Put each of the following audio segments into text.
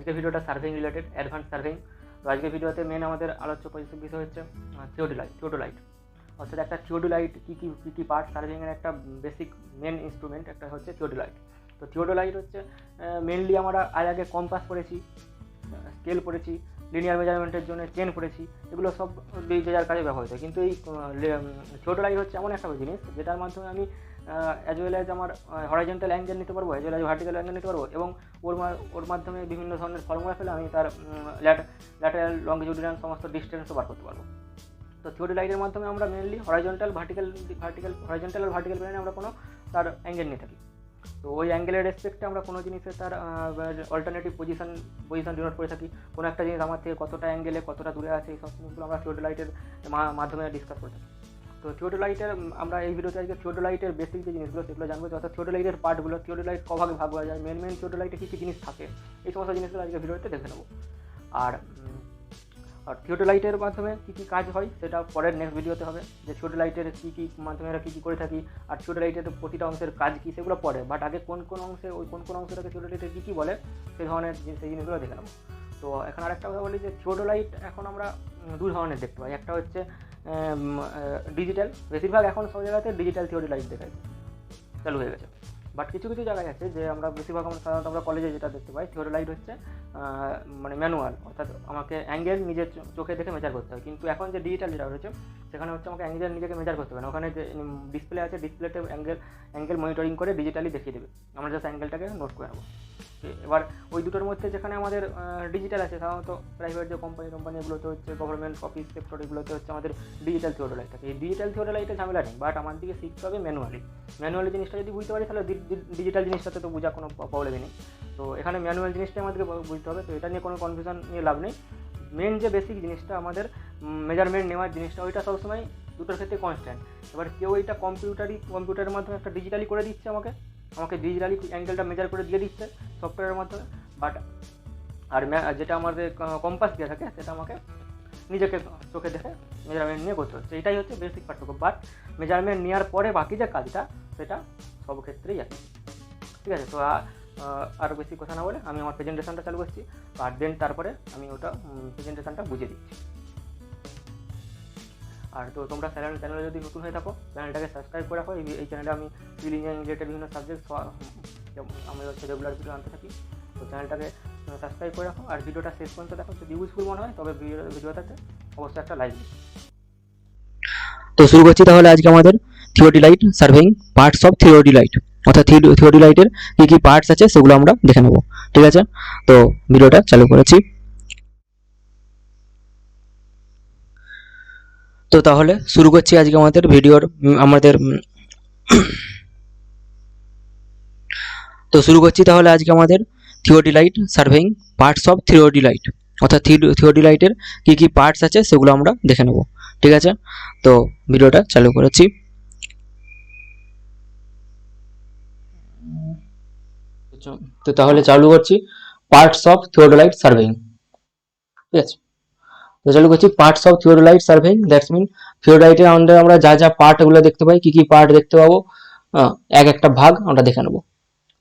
আজকের ভিডিওটা surveying related, advance surveying. তো আজকের ভিডিওতে মেন আমাদের আলোচ্য বিষয় হচ্ছে থিওডোলাইট। অর্থাৎ একটা থিওডোলাইট কী কী পার্ট, সার্ভেইংয়ের একটা বেসিক মেন ইনস্ট্রুমেন্ট একটা হচ্ছে থিওডোলাইট। তো থিওডোলাইট হচ্ছে মেনলি আমরা আগে কম্পাস পড়েছি, স্কেল পড়েছি, লিনিয়ার মেজারমেন্টের জন্য চেন পড়েছি, এগুলো সব যে যার কাজে ব্যবহৃত হয়। কিন্তু এই থিওডোলাইট হচ্ছে এমন একটা জিনিস যেটার মাধ্যমে আমি অ্যাজ ওয়েল অ্যাজ আমার হরাইজন্টাল অ্যাঙ্গেল নিতে পারবো, as well as vertical angle নিতে পারবো, এবং ওর মাধ্যমে বিভিন্ন ধরনের ফর্মুলা ফেলে আমি তার ল্যাটারাল লংজিটিউডিনাল সমস্ত ডিস্টেন্সও বার করতে পারবো। তো থিওডোলাইটের মাধ্যমে আমরা মেনলি হরাইজন্টাল আর ভার্টিক্যাল প্লেনে আমরা কোনো তার অ্যাঙ্গেল নিয়ে থাকি। তো ওই অ্যাঙ্গেলের রেসপেক্টে আমরা কোনো জিনিসের তার অল্টারনেটিভ পজিশন ডিনোট করে থাকি। কোনো একটা জিনিস আমার থেকে কতটা অ্যাঙ্গেলে কতটা দূরে আছে, এই সব জিনিসগুলো আমরা থিওডোলাইটের মাধ্যমে ডিসকাস করে থাকি। তো থিওডোলাইটের আমরা এই ভিডিওতে আজকে থিওডোলাইটের বেসিক যে জিনিসগুলো সেগুলো জানবো, অর্থাৎ থিওডোলাইটের পার্টগুলো, থিওডোলাইট কভাগে ভাগ করা যায়, মেন থিওডোলাইটে কী কী জিনিস থাকে, এই সমস্ত জিনিসগুলো আজকে ভিডিওতে দেখে নেবো। আর থিওডোলাইটের মাধ্যমে কী কী কাজ হয় সেটা পরের নেক্সট ভিডিওতে হবে, যে থিওডোলাইটের কী মাধ্যমে আমরা কী করে থাকি, আর থিওডোলাইটের প্রতিটা অংশের কাজ কী সেগুলো পরে। বাট আগে কোন অংশটাকে থিওডোলাইটের কী বলে সেই ধরনের সেই জিনিসগুলো দেখে নেবো। তো এখন আরেকটা কথা বলি যে থিওডোলাইট এখন আমরা দু ধরনের দেখতে পাই। একটা হচ্ছে ডিজিটাল, বেশিরভাগ এখন সব জায়গাতে ডিজিটাল থিওডোলাইট চালু হয়ে গেছে। বাট কিছু জায়গায় আছে যে আমরা বেশিরভাগ সাধারণত আমরা কলেজে যেটা দেখতে পাই, থিওডোলাইট হচ্ছে মানে ম্যানুয়াল, অর্থাৎ আমাকে অ্যাঙ্গেল নিজের চোখে দেখে মেজার করতে হয়। কিন্তু এখন যে ডিজিটাল যেটা রয়েছে সেখানে হচ্ছে আমাকে অ্যাঙ্গেল নিজেকে মেজার করতে হবে না, ওখানে যে ডিসপ্লে আছে ডিসপ্লেতে অ্যাঙ্গেল মনিটরিং করে ডিজিটালি দেখিয়ে দেবে, আমরা জাস্ট অ্যাঙ্গেলটাকে নোট করে নেবো। এবার ওই দুটোর মধ্যে যেখানে আমাদের ডিজিটাল আছে, সাধারণত প্রাইভেট যে কোম্পানি এগুলোতে হচ্ছে গভর্নমেন্ট অফিস সেক্টর, এগুলোতে হচ্ছে আমাদের ডিজিটাল থিওডোলাইট থাকে। এই ডিজিটাল থিওডোলাইটে ঝামেলা নেই, বাট আমার দিকে শিখতে হবে ম্যানুয়ালি জিনিসটা যদি বুঝতে পারি তাহলে ডিজিটাল জিনিসটাতে তো বোঝা কোনো প্রবলেমই নেই। তো এখানে ম্যানুয়াল জিনিসটা আমাদেরকে বুঝতে হবে। তো এটা নিয়ে কোনো কনফিউশন নিয়ে লাভ নেই। মেন যে বেসিক জিনিসটা আমাদের মেজারমেন্ট নেওয়ার জিনিসটা, ওইটা সবসময় দুটোর ক্ষেত্রে কনস্ট্যান্ট। এবার কেউ এইটা কম্পিউটারের মাধ্যমে একটা ডিজিটালি করে দিচ্ছে, আমাকে ডিজিটালি অ্যাঙ্গেলটা মেজার করে দিয়ে দিচ্ছে সফটওয়্যারের মাধ্যমে। বাট আর যেটা আমাদের কম্পাস দিয়ে থাকে সেটা আমাকে নিজেকে চোখে দেখে মেজারমেন্ট নিয়ে করতে হচ্ছে। এটাই হচ্ছে বেসিক পার্থক্য। বাট মেজারমেন্ট নেওয়ার পরে বাকি যে কাজটা সেটা সব ক্ষেত্রেই আছে, ঠিক আছে। তো আরও বেশি কথা না বলে আমি আমার প্রেজেন্টেশনটা চালু করছি, আর দেন তারপরে আমি ওটা প্রেজেন্টেশনটা বুঝিয়ে দিচ্ছি। আর তো তোমরা চ্যানেলে যদি নতুন হয়ে থাকো চ্যানেলটাকে সাবস্ক্রাইব করে রাখো। এই চ্যানেলে আমি সিভিল ইঞ্জিনিয়ারিং রিলেটেড বিভিন্ন সাবজেক্ট আমি হচ্ছে রেগুলার ভিডিও আনতে থাকি। তো চ্যানেলটাকে সাবস্ক্রাইব করে রাখো, আর ভিডিওটা শেষ পর্যন্ত দেখো। যদি ইউজফুল মনে হয় তবে ভিডিওটাতে অবশ্যই একটা লাইক দিও। তো শুরু করছি তাহলে আজকে আমাদের theodolite surveying parts of theodolite, অর্থাৎ থিওডোলাইটের কী কী পার্টস আছে সেগুলো আমরা দেখে নেব, ঠিক আছে। তো ভিডিওটা চালু করেছি। তো তাহলে শুরু করছি আজকে আমাদের ভিডিওর তো শুরু করছি তাহলে আজকে আমাদের theodolite surveying parts of theodolite, অর্থাৎ থিওডোলাইটের কী কী পার্টস আছে সেগুলো আমরা দেখে নেব, ঠিক আছে। তো ভিডিওটা চালু করেছি। তো তাহলে চালু করছি পার্টস অফ থিওডোলাইট সার্ভেইং, ঠিক আছে। তো চালু করছি parts of theodolite surveying. That's mean থিওডোলাইটের আন্ডারে আমরা যা পার্টগুলো দেখতে পাই, কি কি পার্ট দেখতে পাবো, একটা ভাগ আমরা দেখে নেব।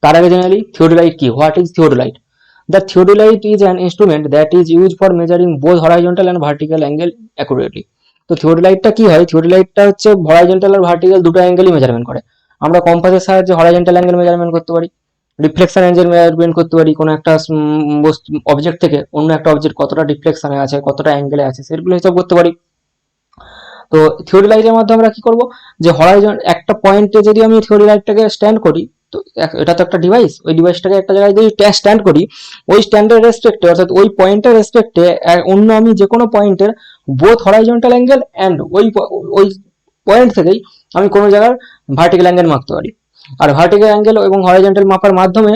তার আগে জেনারেলি থিওডোলাইট কি, what is theodolite? The theodolite is an instrument that is used for measuring both horizontal and vertical angle accurately. তো থিওডোলাইটটা কি হয়? থিওডোলাইটটা হচ্ছে হরাইজন্টাল আর ভার্টিক্যাল দুটো অ্যাঙ্গেলই মেজারমেন্ট করে। আমরা কম্পাসের সাহায্যে হরাইজন্টাল অ্যাঙ্গেল মেজারমেন্ট করতে পারি, রিফ্লেকশন অ্যাঙ্গেল মেজারমেন্ট করতে পারি, কোনো একটা অবজেক্ট থেকে অন্য একটা অবজেক্ট কতটা ডিফ্লেকশনে আছে, কতটা অ্যাঙ্গেলে আছে সেগুলো হিসাব করতে পারি। তো থিওডোলাইটের মাধ্যমে আমরা কি করব, যে একটা পয়েন্টে যদি আমি থিওডোলাইটটাকে স্ট্যান্ড করি, তো এটা তো একটা ডিভাইস, ওই ডিভাইসটাকে একটা জায়গায় যদি স্ট্যান্ড করি, ওই স্ট্যান্ডের রেসপেক্টে, অর্থাৎ ওই পয়েন্টের রেসপেক্টে অন্য আমি যে কোনো পয়েন্টের বোথ হরাইজন্টাল অ্যাঙ্গেল অ্যান্ড ওই পয়েন্ট থেকেই আমি কোনো জায়গার ভার্টিক্যাল অ্যাঙ্গেল মাপতে পারি। আর ভার্টিক্যাল অ্যাঙ্গেল এবং হরাইজন্টাল মাপার মাধ্যমে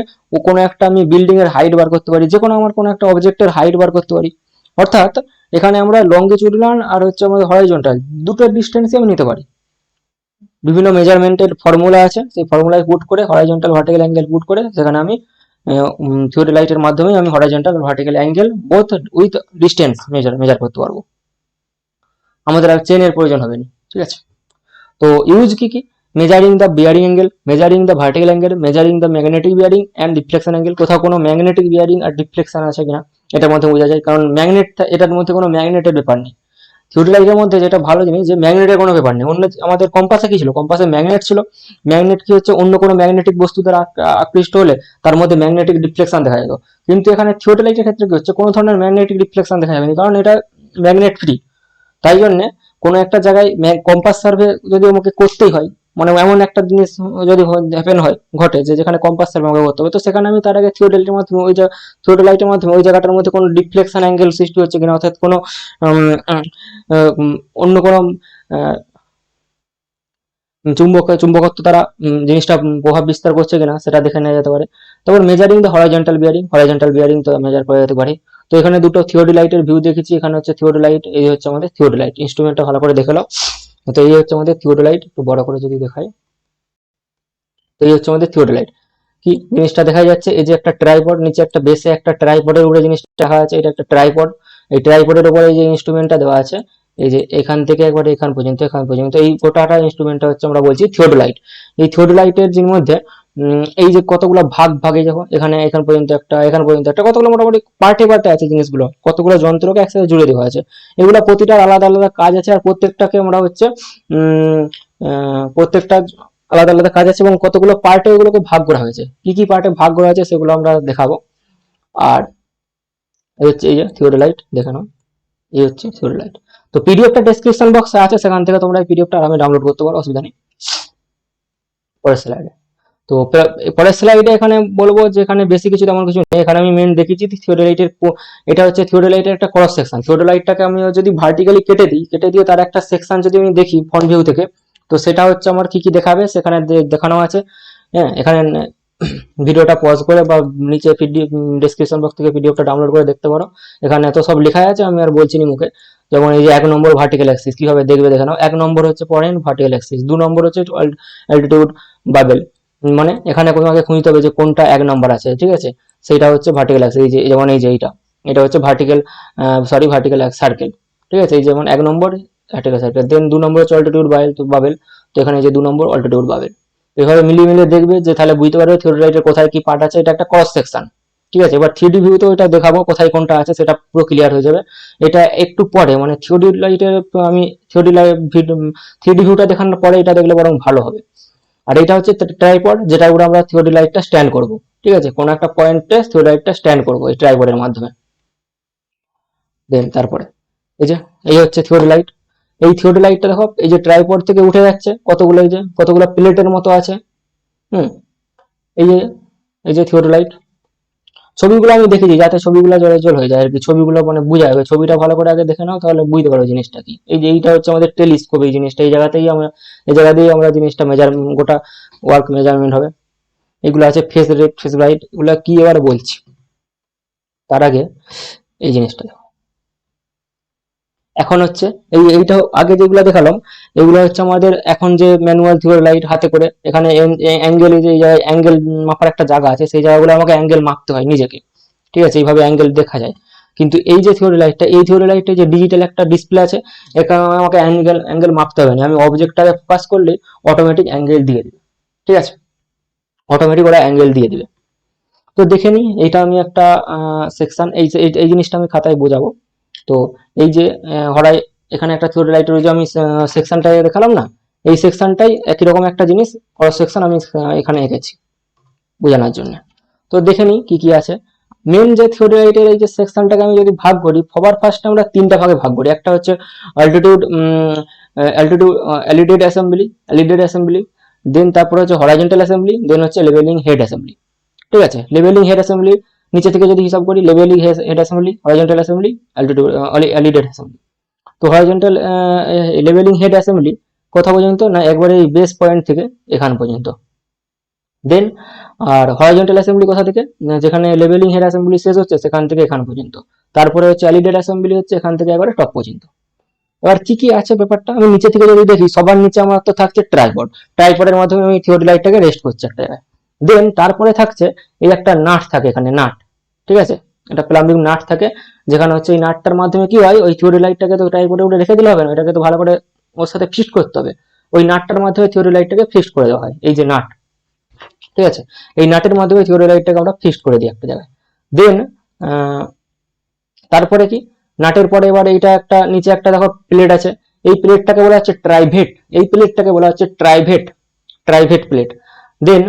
কোনো একটা আমি বিল্ডিং এর হাইট বার করতে পারি, যে কোনো আমার কোনো একটা অবজেক্টের হাইট বার করতে পারি। অর্থাৎ এখানে আমরা লংগিটিউডিনাল আর হচ্ছে আমাদের হরাইজন্টাল দুটোর ডিস্টেন্সই আমি নিতে পারি। বিভিন্ন মেজারমেন্টের ফর্মুলা আছে, সেই ফর্মুলায় পুট করে হরাইজন্টাল ভার্টিক্যাল অ্যাঙ্গেল পুট করে সেখানে আমি থিওডোলাইটের মাধ্যমে আমি horizontal vertical angle both with distance measure করতে পারবো। আমাদের আর চেনের প্রয়োজন হবে না, ঠিক আছে। তো ইউজ কি কি, measuring the bearing angle, measuring the vertical angle, measuring the magnetic bearing and deflection angle. কোথাও কোনো ম্যাগনেটিক বিয়ারিং আর ডিফ্লেকশন আছে কিনা এটার মধ্যে বোঝা যায়, কারণ ম্যাগনেট, এটার মধ্যে কোনো ম্যাগনেটের ব্যাপার নেই। থিওরিলাইটের মধ্যে যেটা ভালো জিনিস যে ম্যাগনেটের কোনো ব্যাপার নেই। অন্য আমাদের কম্পাসে কি ছিল, কম্পাসে ম্যাগনেট ছিল। ম্যাগনেট কি হচ্ছে, অন্য কোনো ম্যাগনেটিক বস্তু দ্বারা আকৃষ্ট হলে তার মধ্যে ম্যাগনেটিক ডিফ্লেকশন দেখা যেত। কিন্তু এখানে থিওরিলাইটের ক্ষেত্রে কি হচ্ছে, কোনো ধরনের ম্যাগনেটিক ডিফ্লেকশন দেখা যাবে না, কারণ এটা ম্যাগনেট ফ্রি। তাই জন্য কোনো একটা জায়গায় কম্পাস সার্ভে যদি আমাকে করতেই হয়, মানে এমন একটা জিনিস যদি হ্যাপেন হয়, ঘটে যে যেখানে কম্পাস সার্ভে আমাকে করতে হবে, তো সেখানে আমি তার আগে থিওরিলাইটের মাধ্যমে থিওরিলাইটের মাধ্যমে ওই জায়গাটার মধ্যে কোনো ডিফ্লেকশন অ্যাঙ্গেল সৃষ্টি হচ্ছে কিনা, অর্থাৎ কোনো অন্য কোনো চুম্বকত্ব দ্বারা জিনিসটা প্রভাব বিস্তার করছে কিনা সেটা দেখে নেওয়া যেতে পারে। তারপর মেজারিং দ্য হরাইজন্টাল বিয়ারিং তো মেজার করা যেতে পারে। তো এখানে দুটো থিওরিলাইটের ভিউ দেখেছি, এখানে হচ্ছে থিওরিলাইট, এই হচ্ছে আমাদের থিওরিলাইট। ইনস্ট্রুমেন্টটা ভালো করে দেখে নাও। তো এই হচ্ছে আমাদের থিওরিলাইট, একটু বড় করে যদি দেখাই, তো এই হচ্ছে আমাদের থিওরিলাইট। কি জিনিসটা দেখা যাচ্ছে, এই যে একটা ট্রাইপড, নিচে একটা বেসে একটা ট্রাইপডের উপরে জিনিসটা দেখা যাচ্ছে, এটা একটা ট্রাইপড। এই ট্রাইপডের উপরে যে ইনস্ট্রুমেন্টটা দেওয়া আছে, এই যে এখান থেকে একবারে এখান পর্যন্ত এই গোটাটা ইনস্ট্রুমেন্টটা হচ্ছে আমরা বলছি থিওডোলাইট। এই থিওডোলাইটের যে মধ্যে এই যে কতগুলো ভাগে দেখো, এখান পর্যন্ত একটা কতগুলো মোটামুটি পার্টে আছে জিনিসগুলো, কতগুলো যন্ত্রকে একসাথে জুড়ে দেওয়া আছে। এগুলো প্রতিটার আলাদা আলাদা কাজ আছে, আর প্রত্যেকটাকে আমরা হচ্ছে প্রত্যেকটা আলাদা আলাদা কাজ আছে, এবং কতগুলো পার্টে এগুলোকে ভাগ করা হয়েছে। কি কি পার্টে ভাগ করা হয়েছে সেগুলো আমরা দেখাবো। আর এই হচ্ছে এই যে থিওডোলাইট, দেখে নাও, এই হচ্ছে থিওডোলাইট। তো পিডিএফটা ডেসক্রিপশন বক্সে আছে, সেখান থেকে তোমরা এই পিডিএফটা আরামে ডাউনলোড করতে পারো, অসুবিধা নেই। পরের স্লাইডে, তো পরের স্লাইডে এখানে বলবো যে এখানে বেশি কিছু তেমন কিছু নেই। এখানে আমি মেন দেখিয়েছি থিওডোলাইটের, এটা হচ্ছে থিওডোলাইটের একটা ক্রস সেকশন। থিওডোলাইটটাকে আমি যদি ভার্টিক্যালি কেটে দিয়ে তার একটা সেকশন যদি আমি দেখি ফ্রন্ট ভিউ থেকে, তো সেটা হচ্ছে আমার কি কি দেখাবে সেখানে দেখানো আছে। হ্যাঁ, এখানে ভিডিওটা পজ করে বা নিচে ডেসক্রিপশন বক্স থেকে পিডিএফটা ডাউনলোড করে দেখতে পারো। এখানে এত সব লেখা আছে, আমি আর বলছি না মুখে। যেমন এই যে 1 নম্বর ভার্টিক্যাল অ্যাক্সিস কিভাবে দেখবে দেখে নাও। 1 নম্বর হচ্ছে পয়েন্ট ভার্টিক্যাল অ্যাক্সিস, 2 নম্বর হচ্ছে অ্যালটিটিউড বাবেল, মানে এখানে তোমাকে খুঁজতে হবে যে কোনটা 1 নম্বর আছে, ঠিক আছে, সেটা হচ্ছে ভার্টিক্যাল অ্যাক্সিস। এই যে যেমন এই যে এটা হচ্ছে ভার্টিক্যাল সার্কেল, ঠিক আছে। এই যেমন 1 নম্বর ভার্টিক্যাল সার্কেল, দেন 2 নম্বর হচ্ছে অল্টিটিউড বাবেল, তো এখানে যে 2 নম্বর অল্টিটিউড বাবেল। এভাবে মিলিয়ে দেখবে যে তাহলে বুঝতে পারবে থিওডোলাইটের কোথায় কি পার্ট আছে। এটা একটা ক্রস সেকশন, ঠিক আছে। এবার 3D ভিউতেও এটা দেখাবো কোথায় কোনটা আছে, সেটা পুরো ক্লিয়ার হয়ে যাবে। এটা একটু পরে, মানে থিওডোলাইটের আমি 3D ভিউটা দেখানোর পরে এটা দেখলে বরং ভালো হবে। আর এটা হচ্ছে ট্রাইপড, যেটা উপরে আমরা থিওডোলাইটটা স্ট্যান্ড করব, ঠিক আছে। কোন একটা পয়েন্টে থিওডোলাইটটা স্ট্যান্ড করব এই ট্রাইপডের মাধ্যমে। দেন তারপরে এই হচ্ছে থিওডোলাইট। এই থিওডোলাইটটা দেখো, এই যে ট্রাইপড থেকে উঠে যাচ্ছে কতগুলো প্লেটের মতো আছে। এই যে থিওডোলাইট, ছবিগুলো আমি দেখেছি যাতে ছবিগুলো জল হয়ে যায় আর কি, ছবিগুলো মানে বোঝা যাবে। ছবিটা ভালো করে আগে দেখে নাও, তাহলে বুঝতে পারো জিনিসটা কি। এই যে এইটা হচ্ছে আমাদের টেলিস্কোপ, এই জিনিসটা এই জায়গা দিয়েই আমরা জিনিসটা গোটা ওয়ার্ক মেজারমেন্ট হবে। এগুলো আছে ফেস রেট, ফেস লাইট, এগুলো কি এবার বলছি। তার আগে এই জিনিসটা এখন হচ্ছে এইটা আগে যেগুলো দেখালাম, এগুলো হচ্ছে আমাদের এখন যে ম্যানুয়াল থিওডোলাইট হাতে করে, এখানে অ্যাঙ্গেল, যে জায়গায় অ্যাঙ্গেল মাপার একটা জায়গা আছে, সেই জায়গাগুলো আমাকে অ্যাঙ্গেল মাপতে হয় নিজেকে, ঠিক আছে। এইভাবে অ্যাঙ্গেল দেখা যায়। কিন্তু এই যে থিওডোলাইটটা যে ডিজিটাল একটা ডিসপ্লে আছে, এখানে আমাকে অ্যাঙ্গেল মাপতে হবে না। আমি অবজেক্টটাকে ফোকাস করলে অটোমেটিক অ্যাঙ্গেল দিয়ে দিবে, ঠিক আছে, অটোমেটিক ওরা অ্যাঙ্গেল দিয়ে দিবে। তো দেখে নিই, এইটা আমি একটা সেকশন, এই জিনিসটা আমি খাতায় বোঝাবো। তো এই যে এখানে একটা থিওডোলাইটের যে আমি সেকশনটা দেখালাম না, এই সেকশনটাই একই রকম একটা জিনিস ক্রস সেকশন আমি এখানে এঁকেছি বোঝানোর জন্য। তো দেখে নিই কি কি আছে। মেন যে থিওডোলাইটের এই যে সেকশনটাকে আমি যদি ভাগ করি, সবার ফার্স্ট আমরা 3টা ভাগে ভাগ করি। একটা হচ্ছে অ্যালিডেড অ্যাসেম্বলি, দেন তারপরে হচ্ছে হরাইজন্টাল অ্যাসেম্বলি, দেন হচ্ছে লেভেলিং হেড অ্যাসেম্বলি, ঠিক আছে। লেভেলিং হেড অ্যাসেম্বলি নিচে থেকে যদি হিসাব করি, levelling head assembly, horizontal assembly, alidade assembly. তো হরাইজন্টাল লেভেলিং হেড অ্যাসেম্বলি কোথা পর্যন্ত না, একবারে এই বেস পয়েন্ট থেকে এখান পর্যন্ত। দেন আর হরাইজন্টাল অ্যাসেম্বলি কোথা থেকে, যেখানে লেভেলিং হেড অ্যাসেম্বলি শেষ হচ্ছে সেখান থেকে এখান পর্যন্ত। তারপরে হচ্ছে অ্যালিডেড অ্যাসেম্বলি হচ্ছে এখান থেকে একবারে টপ পর্যন্ত। এবার কি কি আছে ব্যাপারটা আমি নিচে থেকে যদি দেখি, সবার নিচে আমার তো থাকছে ট্রাইপডের মাধ্যমে আমি থিওডোলাইটটাকে রেস্ট করছি একটা জায়গায়। দেন তারপরে থাকছে এই একটা নাট থাকে এখানে, নাট, ঠিক আছে, একটা প্লাম্বিং নাট থাকে, যেখানে হচ্ছে এই নাটটার মাধ্যমে কি হয়, ওই থিওডোলাইটটাকে তো ট্রাইপডে উঠে রেখে দিলে হবে না, এটাকে তো ভালো করে ওর সাথে ফিট করতে হবে। ওই নাটটার মাধ্যমে থিওডোলাইটটাকে ফিক্সড করে দেওয়া হয়, এই যে নাট, ঠিক আছে, এই নাটের মাধ্যমে থিওডোলাইটটাকে আমরা ফিক্সড করে দিই একটা জায়গায়। দেন তারপরে কি, নাটের পরে এবার এইটা একটা নিচে একটা দেখো প্লেট আছে, এই প্লেটটাকে বলা হচ্ছে ট্রাইভেট, এই প্লেটটাকে বলা হচ্ছে ট্রাইভেট প্লেট। দেন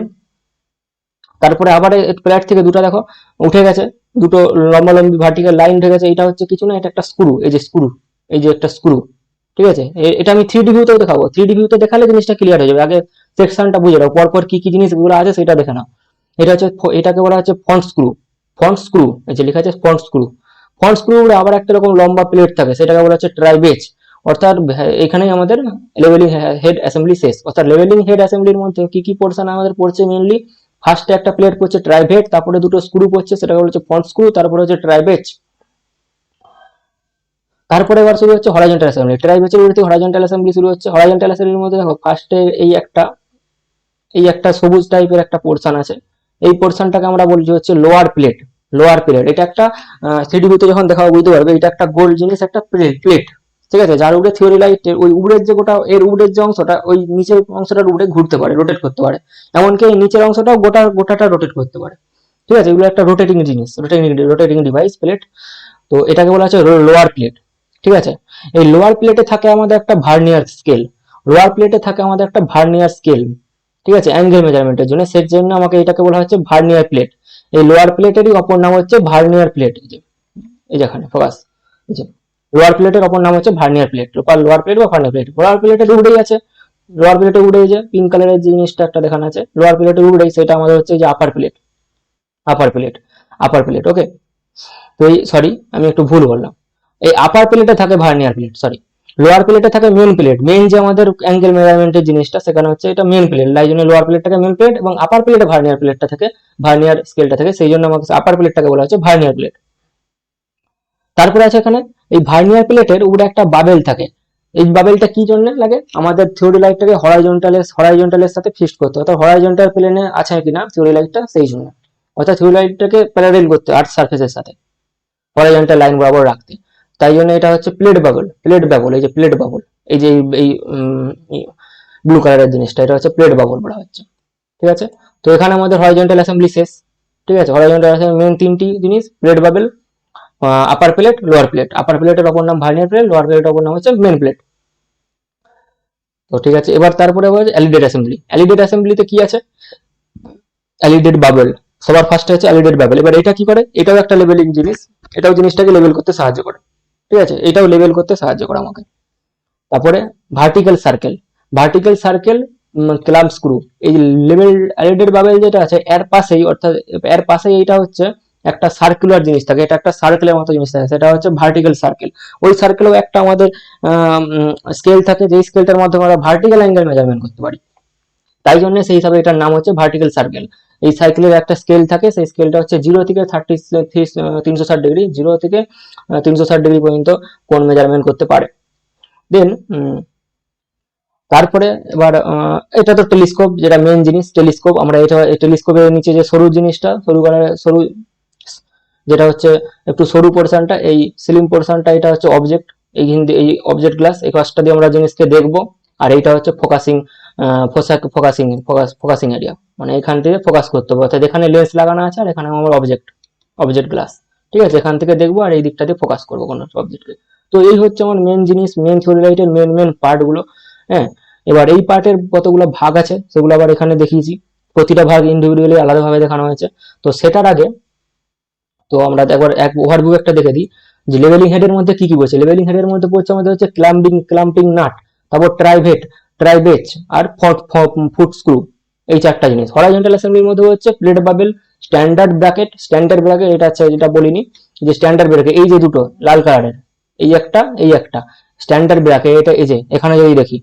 তারপরে আবার প্লেট থেকে দুটো দেখো উঠে গেছে, দুটো লম্বা লম্বি ভার্টিক্যাল লাইন উঠে গেছে, এটা হচ্ছে কিছু না, এটা একটা স্ক্রু, এই যে স্ক্রু, এই যে একটা স্ক্রু, ঠিক আছে। এটা আমি 3D ভিউতেও দেখাবো, 3D ভিউতে দেখালে জিনিসটা ক্লিয়ার হয়ে যাবে। আগে সেকশনটা বুঝে নাও, পরপর কি কি জিনিসগুলো আছে সেটা দেখে নাও। এটা হচ্ছে, এটাকে বলা হচ্ছে ফ্রন্ট স্ক্রু, এই যে লেখা আছে ফ্রন্ট স্ক্রু আবার একটা রকম লম্বা প্লেট থাকে, সেটাকে বলা হচ্ছে ট্রাইবেজ। অর্থাৎ এখানেই আমাদের লেভেলিং হেড অ্যাসেম্বলি শেষ। অর্থাৎ লেভেলিং হেড অ্যাসেম্বলির মধ্যে কি কি পোর্শন আমাদের পড়ছে মেইনলি, ফার্স্টে একটা প্লেট পড়ছে ট্রাইভেট, তারপরে দুটো স্ক্রু পড়ছে, সেটাকে বলা হচ্ছে ফ্রন্ট স্ক্রু, তারপরে হচ্ছে ট্রাইবেজ, তারপরে এবার শুরু হচ্ছে হরাইজন্টাল অ্যাসেম্বলি। ট্রাইবেজের বিরুদ্ধে হরাইজন্টাল অ্যাসেম্বলি শুরু হচ্ছে। হরাইজন্টাল অ্যাসেম্বলির মধ্যে দেখো ফার্স্টে এই একটা সবুজ টাইপের একটা পোর্শন আছে, এই পোর্শনটাকে আমরা বলছি হচ্ছে লোয়ার প্লেট। এটা একটা 3D ভিউতে যখন দেখাবো বুঝতে পারবে, এটা একটা গোল জিনিস, একটা প্লেট, ঠিক আছে, যার উপরে থিওরিলাইট ওই উপরের যে গোটা এর উপরের যে অংশটা ওই নিচের অংশটার উপরে ঘুরতে পারে, রোটেট করতে পারে, এমনকি এই নিচের অংশটাও গোটাটা রোটেট করতে পারে, ঠিক আছে। এগুলো একটা রোটেটিং জিনিস, রোটেটিং ডিভাইস প্লেট। তো এটাকে বলা হচ্ছে লোয়ার প্লেট, ঠিক আছে। এই লোয়ার প্লেটে থাকে আমাদের একটা ভার্নিয়ার স্কেল, ঠিক আছে, অ্যাঙ্গেল মেজারমেন্টের জন্য, সের জন্য আমাকে এটাকে বলা হচ্ছে ভার্নিয়ার প্লেট। এই লোয়ার প্লেটেরই অপর নাম হচ্ছে ভার্নিয়ার প্লেট, এই যেখানে ফোকাস, এই যে লোয়ার প্লেটের অপর নাম হচ্ছে ভার্নিয়ার প্লেট, লোয়ার প্লেট বা ভার্নিয়ার প্লেট। লোয়ার প্লেটের উপরেই আছে, লোয়ার প্লেটের উপরে যে পিঙ্ক কালারের যে জিনিসটা একটা দেখানো আছে লোয়ার প্লেটের উপরেই, সেটা আমাদের হচ্ছে যে আপার প্লেট, ওকে। তো এই সরি আমি একটু ভুল বললাম, এই আপার প্লেটে থাকে ভার্নিয়ার প্লেট, সরি, লোয়ার প্লেটে থাকে মেন যে আমাদের অ্যাঙ্গেল মেজারমেন্টের জিনিসটা, সেখানে হচ্ছে এটা মেন প্লেট, তাই জন্য লোয়ার প্লেটটাকে মেন প্লেট, এবং আপার প্লেটে ভার্নিয়ার প্লেটটা থাকে, ভার্নিয়ার স্কেলটা থাকে, সেই জন্য আমাকে আপার প্লেটটাকে বলা হচ্ছে ভার্নিয়ার প্লেট। তারপরে আছে এখানে এই ভার্নিয়ার প্লেটের উপরে একটা বাবেল থাকে, এই বাবেলটা কি জন্য লাগে, আমাদের থিওরিলাইটটাকে হরাইজন্টালের সাথে ফিক্সড করতে, অর্থাৎ হরাইজন্টাল প্লেনে আছে কিনা থিওরিলাইটটা, সেই জন্য, অর্থাৎ থিওরিলাইটটাকে প্যারালেল করতে আর্থ সারফেসের সাথে হরাইজন্টাল লাইন বরাবর রাখতে, তাই জন্য এটা হচ্ছে প্লেট বাবল, এই যে প্লেট বাবল, এই যে এই ব্লু কালারের জিনিসটা, এটা হচ্ছে প্লেট বাবল বলা হচ্ছে, ঠিক আছে। তো এখানে আমাদের হরাইজন্টাল অ্যাসেম্বলি শেষ, ঠিক আছে। হরাইজন্টাল অ্যাসেম্বলি মেন তিনটি জিনিস, প্লেট বাবল, আপার প্লেট, লোয়ার প্লেট। আপার প্লেটের অপর নাম ভার্নিয়ার প্লেট, লোয়ার প্লেটের অপর নাম হচ্ছে মেন প্লেট। তো ঠিক আছে, এবার তারপরে অ্যালিডেড অ্যাসেম্বলিতে কি আছে, অ্যালিডেড বাবল, সবার ফার্স্টে হচ্ছে অ্যালিডেড বাবল। এবার এটা কি করে, এটাও একটা লেভেলিং জিনিস, এটাও জিনিসটাকে লেভেল করতে সাহায্য করে, ঠিক আছে, এটাও লেভেল করতে সাহায্য করে আমাকে। তারপরে ভার্টিক্যাল সার্কেল ক্লাম্প স্ক্রু, এই লেভেল অ্যালিডেড বাবেল যেটা আছে এর পাশেই, অর্থাৎ এর পাশেই এইটা হচ্ছে একটা সার্কুলার জিনিস থাকে, এটা একটা সার্কেলের মতো জিনিস থাকে, সেটা হচ্ছে ভার্টিক্যাল সার্কেল। ওই সার্কেলেও একটা আমাদের স্কেল থাকে, যে স্কেলটার মাধ্যমে আমরা ভার্টিক্যাল অ্যাঙ্গেল মেজারমেন্ট করতে পারি, তাই জন্য সেই হিসাবে এটার নাম হচ্ছে ভার্টিক্যাল সার্কেল। এই সার্কেলের একটা স্কেল থাকে, সেই স্কেলটা হচ্ছে 0 থেকে 360 ডিগ্রি, 0 থেকে 360 ডিগ্রি পর্যন্ত কোণ মেজারমেন্ট করতে পারে। দেন তারপরে এবার এটা তো টেলিস্কোপ, যেটা মেন জিনিস টেলিস্কোপ। আমরা এটা টেলিস্কোপের নিচে যে সরু জিনিসটা, সরু যেটা হচ্ছে একটু সরু পোর্শনটা, এই স্লিম পোর্শনটা, এটা হচ্ছে অবজেক্ট, এই অবজেক্ট গ্লাস, এই কাজটা দিয়ে আমরা জিনিসকে দেখবো। আর এইটা হচ্ছে ফোকাসিং এরিয়া, মানে এখান থেকে ফোকাস করতে হবে, অর্থাৎ এখানে লেন্স লাগানো আছে আর এখানে আমার অবজেক্ট গ্লাস, ঠিক আছে, এখান থেকে দেখবো আর এই দিকটা দিয়ে ফোকাস করবো কোনো অবজেক্টকে। তো এই হচ্ছে আমার মেন জিনিস, মেন থিওরিলাইটের মেন পার্ট গুলো, হ্যাঁ। এবার এই পার্টের কতগুলো ভাগ আছে সেগুলো আবার এখানে দেখিয়েছি, প্রতিটা ভাগ ইন্ডিভিজুয়ালি আলাদাভাবে দেখানো হয়েছে। তো সেটার আগে তো আমরা একবার এক ওভারভিউ একটা দেখে দিই, যে লেভেলিং হেডের মধ্যে কি কি পড়ছে। লেভেলিং হেডের মধ্যে পড়ছে আমাদের হচ্ছে ক্লাম্পিং নাট, তারপর ট্রাইবেজ আর ফুট স্ক্রু, এই চারটা জিনিস। হরাইজন্টাল অ্যাসেম্বলির মধ্যে হচ্ছে প্লেট বাবেল, স্ট্যান্ডার্ড ব্র্যাকেট, এটা আছে যেটা বলিনি, যে স্ট্যান্ডার্ড ব্র্যাকেট, এই যে দুটো লাল কালারের, এই একটা স্ট্যান্ডার্ড ব্র্যাকেট, এটা এই যে এখানে যদি দেখি,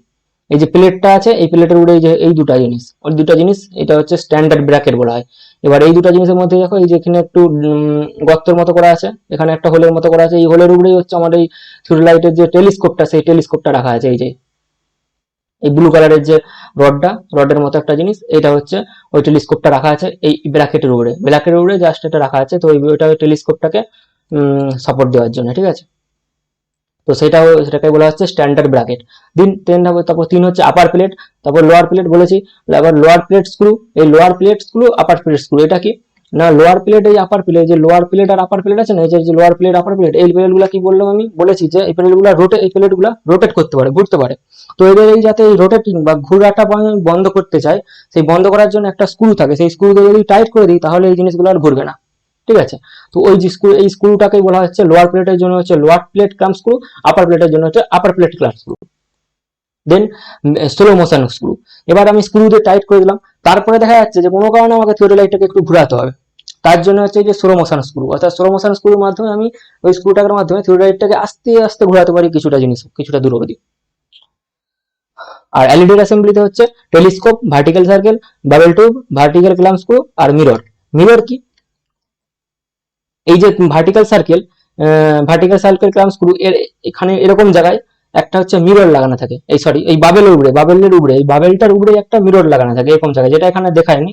এই যে প্লেটটা আছে, এই প্লেটের উপরে যে এই দুটো জিনিস, এটা হচ্ছে স্ট্যান্ডার্ড ব্র্যাকেট বলা হয়। এবার এই দুটো জিনিসের মধ্যে দেখো, এই যে এখানে একটু গর্তের মতো করা আছে, এখানে একটা হোলের মতো করা আছে, এই হোলের উপরেই হচ্ছে আমাদের এই থিওরিলাইটের যে টেলিস্কোপটা, সেই টেলিস্কোপটা রাখা আছে, এই যে এই ব্লু কালারের যে রডের মতো একটা জিনিস, এটা হচ্ছে ওই টেলিস্কোপটা রাখা আছে এই ব্র্যাকেটের উপরে জাস্ট এটা রাখা আছে। তো ওইটা ওই টেলিস্কোপটাকে সাপোর্ট দেওয়ার জন্য, ঠিক আছে। তো সেটাকে বলা হচ্ছে স্ট্যান্ডার্ড ব্র্যাকেট। তারপর 3 হচ্ছে আপার প্লেট, তারপর লোয়ার প্লেট বলেছি। আবার লোয়ার প্লেট স্ক্রু, এই lower plate screw upper plate screw, এটা কি না লোয়ার প্লেট এই আপার প্লেট, যে লোয়ার প্লেট আর আপার প্লেট আছে না, এই যে লোয়ার প্লেট আপার প্লেট, এই প্লেটগুলো কি বললাম আমি বলেছি যে এই প্লেটগুলো রোটেট করতে পারে, ঘুরতে পারে। তো এদের এই যাতে এই রোটেটিং বা ঘোরাটা বন্ধ করতে চাই, সেই বন্ধ করার জন্য একটা স্ক্রু থাকে, সেই স্ক্রুকে যদি টাইট করে দিই তাহলে এই জিনিসগুলো আর ঘুরবে না, ঠিক আছে। তো ওই যে এই স্ক্রুটাকেই বলা হচ্ছে লোয়ার প্লেটের জন্য হচ্ছে লোয়ার প্লেট ক্লাম্প স্ক্রু, আপার প্লেটের জন্য হচ্ছে আপার প্লেট ক্লাম্প স্ক্রু। দেন স্লো মোশন স্ক্রু, এবার আমি স্ক্রু দিয়ে টাইট করে দিলাম, তারপরে দেখা যাচ্ছে যে কোনো কারণে আমাকে থিওডোলাইটটাকে একটু ঘোরাতে হবে, তার জন্য হচ্ছে যে স্লো মোশন স্ক্রু, অর্থাৎ স্লো মোশন স্ক্রুর মাধ্যমে আমি ওই স্ক্রুটাকের মাধ্যমে থিওডোলাইটটাকে আস্তে আস্তে ঘোরাতে পারি কিছুটা জিনিস, কিছুটা দূর অবধি। আর এলইডি অ্যাসেম্বলিতে হচ্ছে telescope, vertical circle, bubble tube, vertical clamp screw আর মিরর। মিরর কি, এই যে ভার্টিক্যাল সার্কেল ক্লাম্প স্ক্রু এর এখানে এরকম জায়গায় একটা হচ্ছে মিরর লাগানো থাকে, এই বাবেলটার উপরে একটা মিরর লাগানো থাকে এরকম জায়গায়, যেটা এখানে দেখায়নি,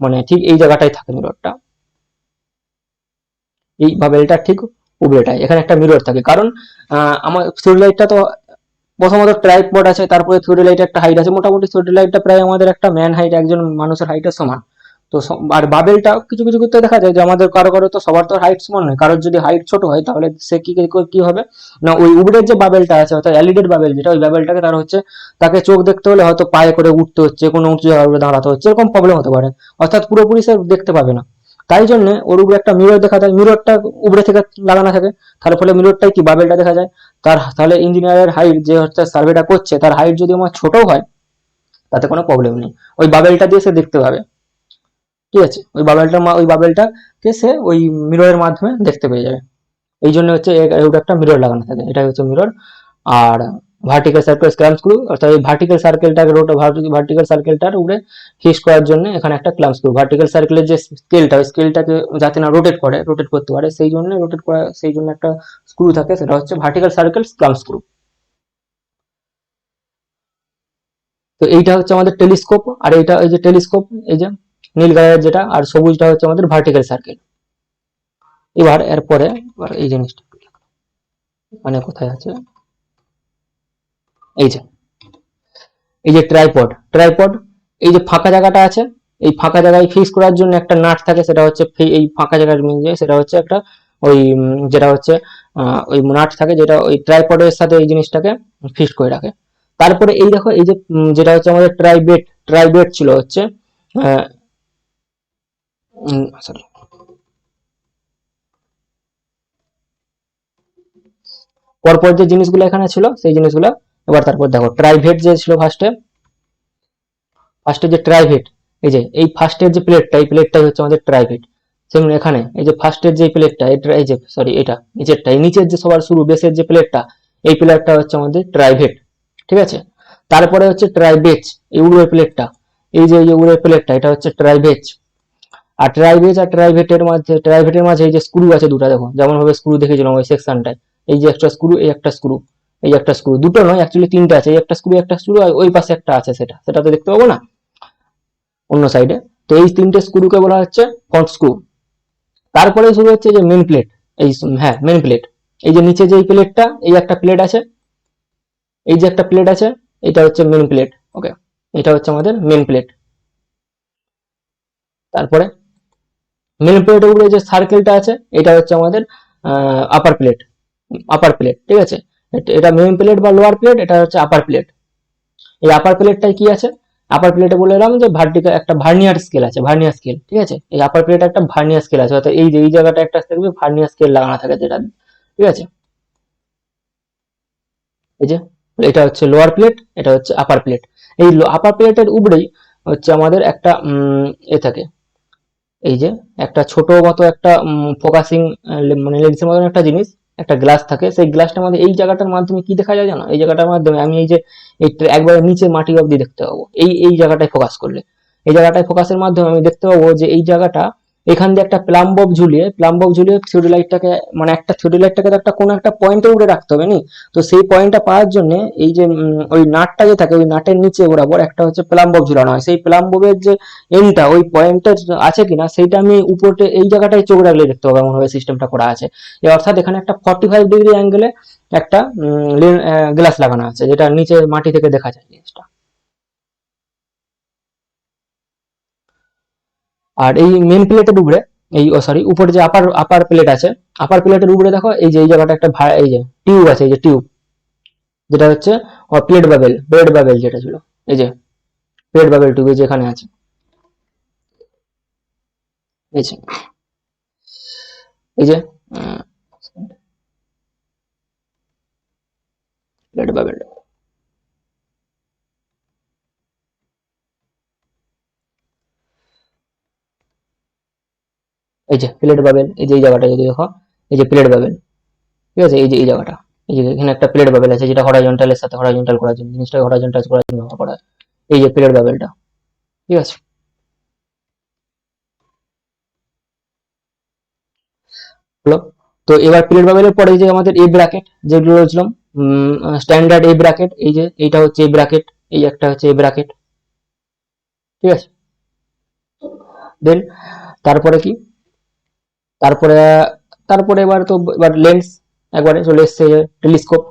মানে ঠিক এই জায়গাটাই থাকে মিররটা, এই বাবেলটার ঠিক উপরেটাই এখানে একটা মিরর থাকে। কারণ আমার থিওডোলাইটটা তো প্রথমত ট্রাইপড আছে, তারপরে থিওডোলাইটের একটা হাইট আছে, মোটামুটি থিওডোলাইটটা প্রায় আমাদের একটা ম্যান হাইট, একজন মানুষের হাইটের সমান। তো আর বাবেলটা কিছু কিছু ক্ষেত্রে দেখা যায় যে আমাদের কারো তো সবার তো হাইট সমান নয়, কারোর যদি হাইট ছোট হয় তাহলে সে কি হবে না, ওই উপরের যে বাবেলটা আছে অর্থাৎ এলইডি বাবেল, যেটা ওই বাবেলটাকে তার হচ্ছে তাকে চোখ দেখতে হলে হয়তো পায়ে করে উঠতে হচ্ছে, কোনো উঁচু জায়গায় দাঁড়াতে হচ্ছে, এরকম প্রবলেম হতে পারে, অর্থাৎ পুরোপুরি সে দেখতে পাবে না। তাই জন্য ওর উপরে একটা মিরর দেখা যায়, মিররটা উপরে থেকে লাগানো থাকে, তার ফলে মিররটাই কি বাবেলটা দেখা যায়। তাহলে ইঞ্জিনিয়ারের হাইট যে হচ্ছে সার্ভেটা করছে, তার হাইট যদি আমার ছোট হয় তাতে কোনো প্রবলেম নেই, ওই বাবেলটা দিয়ে সে দেখতে পাবে, ঠিক আছে। ওই বাবেলটাকে সে ওই মিররের মাধ্যমে দেখতে পেয়ে যাবে, এই জন্য হচ্ছে একটা মিরর লাগানো থাকে, এটাই হচ্ছে মিরর। আর ভার্টিক্যাল সার্কেল ক্ল্যাম্প স্ক্রু, অর্থাৎ এই ভার্টিক্যাল সার্কেলটার উপরে ফিক্স করার জন্য এখানে একটা ক্ল্যাম্প স্ক্রু, ভার্টিক্যাল সার্কেলের যে স্কেলটা, ওই স্কেলটাকে যাতে না রোটেট করতে পারে সেই জন্য একটা স্ক্রু থাকে, সেটা হচ্ছে ভার্টিক্যাল সার্কেল ক্ল্যাম্প স্ক্রু। তো এইটা হচ্ছে আমাদের টেলিস্কোপ, আর এইটা এই যে টেলিস্কোপ, এই যে নীল কালারের যেটা, আর সবুজটা হচ্ছে আমাদের ভার্টিক্যাল সার্কেল। এরপরে এই জিনিসটা মানে কোথায় আছে, এই যে ট্রাইপড, এই যে ফাঁকা জায়গাটা আছে, এই ফাঁকা জায়গায় ফিক্স করার জন্য একটা নাট থাকে, সেটা হচ্ছে এই ফাঁকা জায়গার সেটা হচ্ছে একটা ওই যেটা হচ্ছে ওই নাট থাকে, যেটা ওই ট্রাইপডের সাথে এই জিনিসটাকে ফিক্স করে রাখে। তারপরে এই দেখো এই যে যেটা হচ্ছে আমাদের ট্রাইবেট ছিল হচ্ছে sorry, পরপর যে জিনিসগুলো এখানে ছিল সেই জিনিসগুলো এবার তারপর দেখো ট্রাইভেট যে ছিল ফার্স্টে যে ট্রাইভেট, এই যে এই ফার্স্টের যে প্লেটটা, এই প্লেটটাই হচ্ছে আমাদের ট্রাইভেট। সেমন এখানে এই যে ফার্স্টের যে প্লেটটা, এই যে সরি এটা নিচেরটা, এই নিচের যে সবার শুরু বেসের যে প্লেটটা, এই প্লেটটা হচ্ছে আমাদের ট্রাইভেট, ঠিক আছে। তারপরে হচ্ছে ট্রাইবেচ, এই উড়োর প্লেটটা, এই যে উড়োর প্লেটটা, এটা হচ্ছে ট্রাইবেচ। আর ট্রাইভেটের মাঝে এই যে স্ক্রু আছে দুটো, দেখো যেমন ভাবে স্ক্রু দেখেছিলাম ওই সেকশনটায়, এই যে একটা স্ক্রু, এই একটা স্ক্রু, দুটো নয় অ্যাকচুয়ালি তিনটা আছে, এই একটা স্ক্রু আর ওই পাশে একটা আছে, সেটা তো দেখতে পাবো না অন্য সাইডে। তো এই তিনটে স্ক্রুকে বলা হচ্ছে ফ্রন্ট স্ক্রু। তারপরে শুরু হচ্ছে যে মেন প্লেট, মেন প্লেট, এই যে নিচে যে প্লেটটা, এই একটা প্লেট আছে, এই যে একটা প্লেট আছে, এটা হচ্ছে মেন প্লেট, ওকে, এটা হচ্ছে আমাদের মেন প্লেট। তারপরে মেন প্লেটের উপরে যে সার্কেলটা আছে, এটা হচ্ছে আমাদের আপার প্লেট, ঠিক আছে। এটা মেন প্লেট বা লোয়ার প্লেট, এটা হচ্ছে আপার প্লেট। এই আপার প্লেটটাই কি আছে, আপার প্লেটে বলে এলাম যে ভার্টিক্যাল একটা ভার্নিয়ার স্কেল আছে, ভার্নিয়ার স্কেল, ঠিক আছে। এই আপার প্লেটে একটা ভার্নিয়ার স্কেল আছে, অর্থাৎ এই যে এই জায়গাটা একটা থাকবে ভার্নিয়ার স্কেল লাগানো থাকে যেটা, ঠিক আছে। এই যে এটা হচ্ছে লোয়ার প্লেট, এটা হচ্ছে আপার প্লেট। এই আপার প্লেটের উপরেই হচ্ছে আমাদের একটা থাকে, এই যে একটা ছোট মতো একটা ফোকাসিং মানে লেন্সের মতন একটা জিনিস, একটা গ্লাস থাকে, সেই গ্লাসটার মধ্যে এই জায়গাটার মাধ্যমে কি দেখা যায় জানো, এই জায়গাটার মাধ্যমে আমি এই যে একবারে নিচে মাটি অব্দি দেখতে পাবো, এই জায়গাটায় ফোকাস করলে, এই জায়গাটায় ফোকাসের মাধ্যমে আমি দেখতে পাবো যে এই জায়গাটা এখান দিয়ে একটা প্লাম্ব ঝুলিয়ে থিওডোলাইটটাকে, মানে একটা থিওডোলাইটটাকে তো একটা কোনো একটা পয়েন্টের উপরে রাখতে হবে নি। তো সেই পয়েন্টটা পাওয়ার জন্য এই যে ওই নাটটা যে থাকে, ওই নাটের নিচে বরাবর একটা হচ্ছে প্লাম্ব ঝুলানো হয়, সেই প্লাম্বের যে এন্ডটা ওই পয়েন্টের আছে কিনা সেইটা আমি উপরে এই জায়গাটায় চোখ রাখলে দেখতে পাবো, এমন ভাবে সিস্টেমটা করা আছে। অর্থাৎ এখানে একটা 45 ডিগ্রি অ্যাঙ্গেলে একটা গ্লাস লাগানো আছে, যেটা নিচে মাটি থেকে দেখা যায় জিনিসটা। আর এই মেন প্লেটের উপরে এই সরি উপরে যে আপার আপার প্লেট আছে, আপার প্লেটের উপরে দেখো এই যে এই জায়গাটা একটা এই যে টিউব আছে, এই যে টিউব, যেটা হচ্ছে প্লেট বাবেল, ব্রেড বাবেল যেটা ছিল, এই যে ব্রেড বাবেল টিউব যেখানে আছে, এই যে এই যে ব্রেড বাবেল, এই যে প্লেট বাবেল, এই যে এই জায়গাটা যদি দেখো, এই যে প্লেট বাবেল, ঠিক আছে, এই যে এই জায়গাটা, এই যে এখানে একটা প্লেট বাবেল আছে, যেটা হরাইজন্টালের সাথে হরাইজন্টাল করার জন্য, জিনিসটাকে হরাইজন্টাল করার জন্য ব্যবহার করা হয়, এই যে প্লেট বাবেলটা, ঠিক আছে। হলো। তো এবার প্লেট বাবেলের পরে যে আমাদের এ ব্র্যাকেট যেগুলো বলছিলাম, স্ট্যান্ডার্ড এ ব্র্যাকেট, এই যে এইটা হচ্ছে এ ব্র্যাকেট, এই একটা হচ্ছে এ ব্র্যাকেট, ঠিক আছে। দেন তারপরে কি, তারপরে তারপরে এবার তো এবার লেন্স একবারে চলে এসছে, টেলিস্কোপ।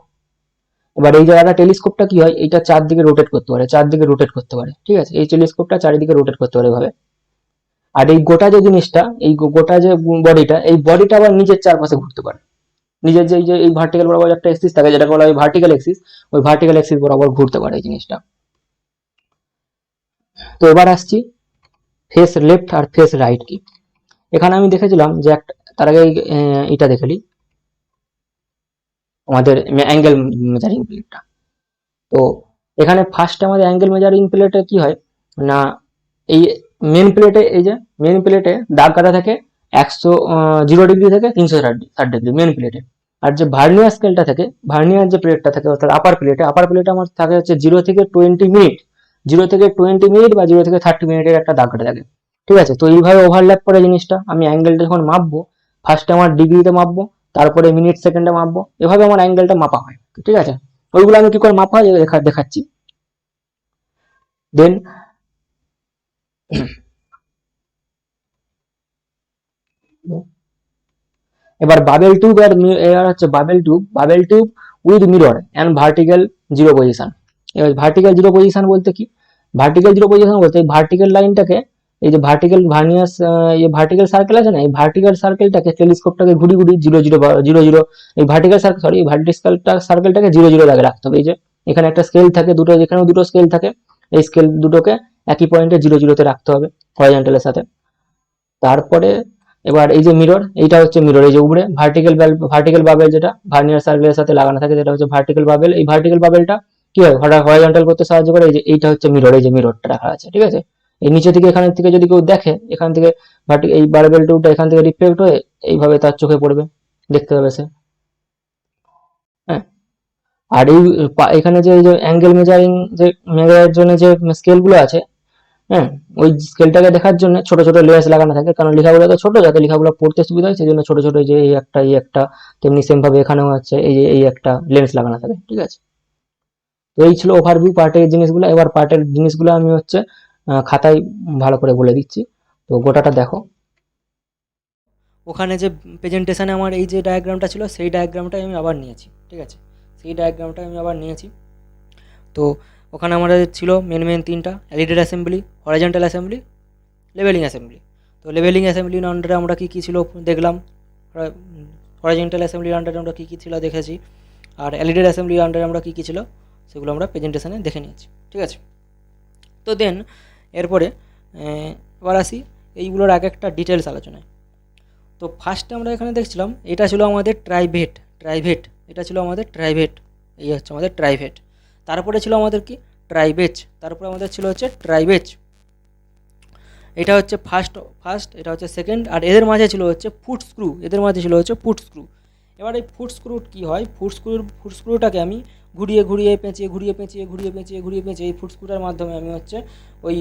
এবার এই জায়গাটা টেলিস্কোপটা কি হয়, এটা চারদিকে রোটেট করতে পারে, চারদিকে রোটেট করতে পারে, ঠিক আছে, এই টেলিস্কোপটা চারিদিকে রোটেট করতে পারে এভাবে। আর এই গোটা যে জিনিসটা, এই গোটা যে বডিটা, এই বডিটা আবার নিজের চারপাশে ঘুরতে পারে, নিজের যে এই যে এই ভার্টিক্যাল বরাবর একটা এক্সিস থাকে, যেটাকে বলা হয় ভার্টিক্যাল এক্সিস, ওই ভার্টিক্যাল এক্সিস বরাবর ঘুরতে পারে এই জিনিসটা। তো এবার আসছি ফেস লেফট আর ফেস রাইট কি। এখানে আমি দেখেছিলাম যে একটা, তার আগে এটা দেখে নিই আমাদের অ্যাঙ্গেল মেজারিং প্লেটটা। তো এখানে ফার্স্ট আমাদের অ্যাঙ্গেল মেজারিং প্লেটে কি হয় না, এই মেন প্লেটে, এই যে মেন প্লেটে দাগ কাটা থাকে 0 ডিগ্রি থেকে 360 ডিগ্রি মেন প্লেটে। আর যে ভার্নিয়ার স্কেলটা থাকে, ভার্নিয়ার যে প্লেটটা থাকে অর্থাৎ আপার প্লেটে আমার থাকে হচ্ছে 0 থেকে 20 মিনিট, 0 থেকে 20 মিনিট বা 0 থেকে 30 মিনিটের একটা দাগ কাটা থাকে, ঠিক আছে। তো এইভাবে ওভারল্যাপ করে জিনিসটা, আমি অ্যাঙ্গেলটা যখন মাপবো, ফার্স্টে আমার ডিগ্রিতে মাপবো, তারপরে মিনিট সেকেন্ডে মাপবো, এভাবে আমার অ্যাঙ্গেলটা মাপা হয়, ঠিক আছে। ওইগুলো আমি কি করে মাপা হয় দেখাচ্ছি। দেন এবার বাবেল টিউব এর হচ্ছে bubble tube with mirror and vertical zero position. এবার ভার্টিক্যাল জিরো পজিশন বলতে কি, ভার্টিক্যাল জিরো পজিশন বলতে এই ভার্টিক্যাল লাইনটাকে, এই যে ভার্টিক্যাল ভার্নিয়াস, এই ভার্টিক্যাল সার্কেল আছে না, এই ভার্টিক্যাল সার্কেলটাকে টেলিস্কোপটাকে ঘুরি ঘুরি 0 0 0 0, এই ভার্টিক্যাল সার্কেল সরি এই ভার্টিক্যাল সার্কেলটাকে 0 0 দাগে রাখতে হবে। এই যে এখানে একটা স্কেল থাকে দুটো, যেখানেও দুটো স্কেল থাকে, এই স্কেল দুটোকে একই পয়েন্টে 0 0 রাখতে হবে হরাইজন্টালের সাথে। তারপরে এবার এই যে মিরর, এইটা হচ্ছে মিরর, এই যে উপরে ভার্টিক্যাল বাবেল যেটা ভার্নিয়ার সার্কেলের সাথে লাগানো থাকে, যেটা হচ্ছে ভার্টিক্যাল বাবেল। এই ভার্টিক্যাল বাবেলটা কি হয়, হরাইজন্টাল করতে সাহায্য করে, এই যে এইটা হচ্ছে মিরর, এই যে মিররটা রাখা আছে, ঠিক আছে। এই নিচে থেকে এখান থেকে যদি কেউ দেখে, এখান থেকে এই বাবেল টিউবটা এখান থেকে রিফ্লেক্ট হয়ে এইভাবে তার চোখে পড়বে, দেখতে পাবে সে, হ্যাঁ। আর এই এখানে যে এই যে অ্যাঙ্গেল মেজারিং যে মেজারের জন্য যে স্কেল গুলো আছে, হ্যাঁ, ওই স্কেলটাকে দেখার জন্য ছোট ছোট লেন্স লাগানো থাকে, কারণ লেখাগুলো তো ছোট, যাতে লেখাগুলো পড়তে সুবিধা হয় সেই জন্য ছোট ছোট, যে এই একটা তেমনি সেম ভাবে এখানেও আছে এই যে এই একটা লেন্স লাগানো থাকে, ঠিক আছে। তো এই ছিল ওভারভিউ পার্টের জিনিসগুলো। এবার পার্টের জিনিসগুলো আমি হচ্ছে খাতায় ভালো করে বলে দিচ্ছি, তো গোটাটা দেখো। ওখানে যে প্রেজেন্টেশনে আমার এই যে ডায়াগ্রামটা ছিল, সেই ডায়াগ্রামটাই আমি আবার নিয়েছি, ঠিক আছে, সেই ডায়াগ্রামটাই আমি আবার নিয়েছি। তো ওখানে আমাদের ছিল মেন তিনটা, এলিডেড assembly, horizontal assembly, leveling assembly. তো লেভেলিং অ্যাসেম্বলির আন্ডারে আমরা কী কী ছিল দেখলাম, হরাইজন্টাল অ্যাসেম্বলির আন্ডারে আমরা কী কী ছিল দেখেছি, আর এলিডেড অ্যাসেম্বলির আন্ডারে আমরা কী কী ছিল সেগুলো আমরা প্রেজেন্টেশনে দেখে নিয়েছি, ঠিক আছে। তো দেন এরপরে এবার আসি এইগুলোর এক একটা ডিটেলস আলোচনায়। তো ফার্স্টে আমরা এখানে দেখছিলাম এটা ছিল আমাদের ট্রাইভেট, এটা ছিল আমাদের ট্রাইভেট, এই হচ্ছে আমাদের ট্রাইভেট। তারপরে ছিল আমাদের কি ট্রাইবেজ, তারপরে আমাদের ছিল হচ্ছে ট্রাইবেজ, এটা হচ্ছে ফার্স্ট, এটা হচ্ছে সেকেন্ড, আর এদের মাঝে ছিল হচ্ছে ফুট স্ক্রু। এবার এই ফুট স্ক্রু কী হয়, ফুট স্ক্রুটাকে আমি ঘুরিয়ে পেঁচিয়ে এই ফুট স্ক্রুটার মাধ্যমে আমি হচ্ছে ওই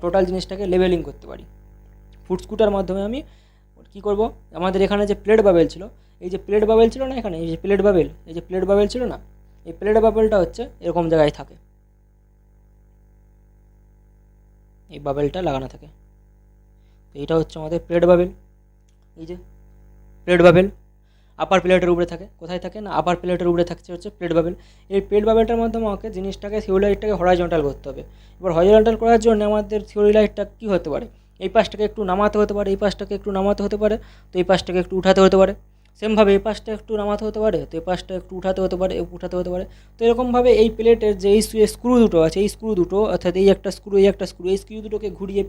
টোটাল জিনিসটাকে লেভেলিং করতে পারি। ফুট স্ক্রুটার মাধ্যমে আমি কী করব, আমাদের এখানে যে প্লেট বাবেল ছিল, এই যে প্লেট বাবেল ছিল না এখানে, এই যে প্লেট বাবেল ছিল না, এই প্লেট বাবেলটা হচ্ছে এরকম জায়গায় থাকে, এই বাবেলটা লাগানো থাকে। তো এইটা হচ্ছে আমাদের প্লেট বাবেল, এই যে প্লেট বাবেল। আপার প্লেটের উপরে থাকে। কোথায় থাকে না আপার প্লেটের উপরে থাকছে হচ্ছে প্লেট বাবেল। এই প্লেট বাবেলটার মাধ্যমে আমাকে জিনিসটাকে থিওরিলাইটটাকে হরাইজন্টাল করতে হবে। এবার হরাইজন্টাল করার জন্য আমাদের থিওরিলাইটটা কী হতে পারে, এই পাশটাকে একটু নামাতে হতে পারে, এই পাশটাকে একটু নামাতে হতে পারে, তো এই পাশটাকে একটু উঠাতে হতে পারে। সেমভাবে এই পাশটা একটু নামাতে হতে পারে, তো এই পাশটা একটু উঠাতে হতে পারে, উঠাতে হতে পারে। তো এরকমভাবে এই প্লেটের যে এই স্ক্রু দুটো আছে, এই স্ক্রু দুটো অর্থাৎ এই একটা স্ক্রু এই একটা স্ক্রু, এই স্ক্রু দুটোকে ঘুরিয়ে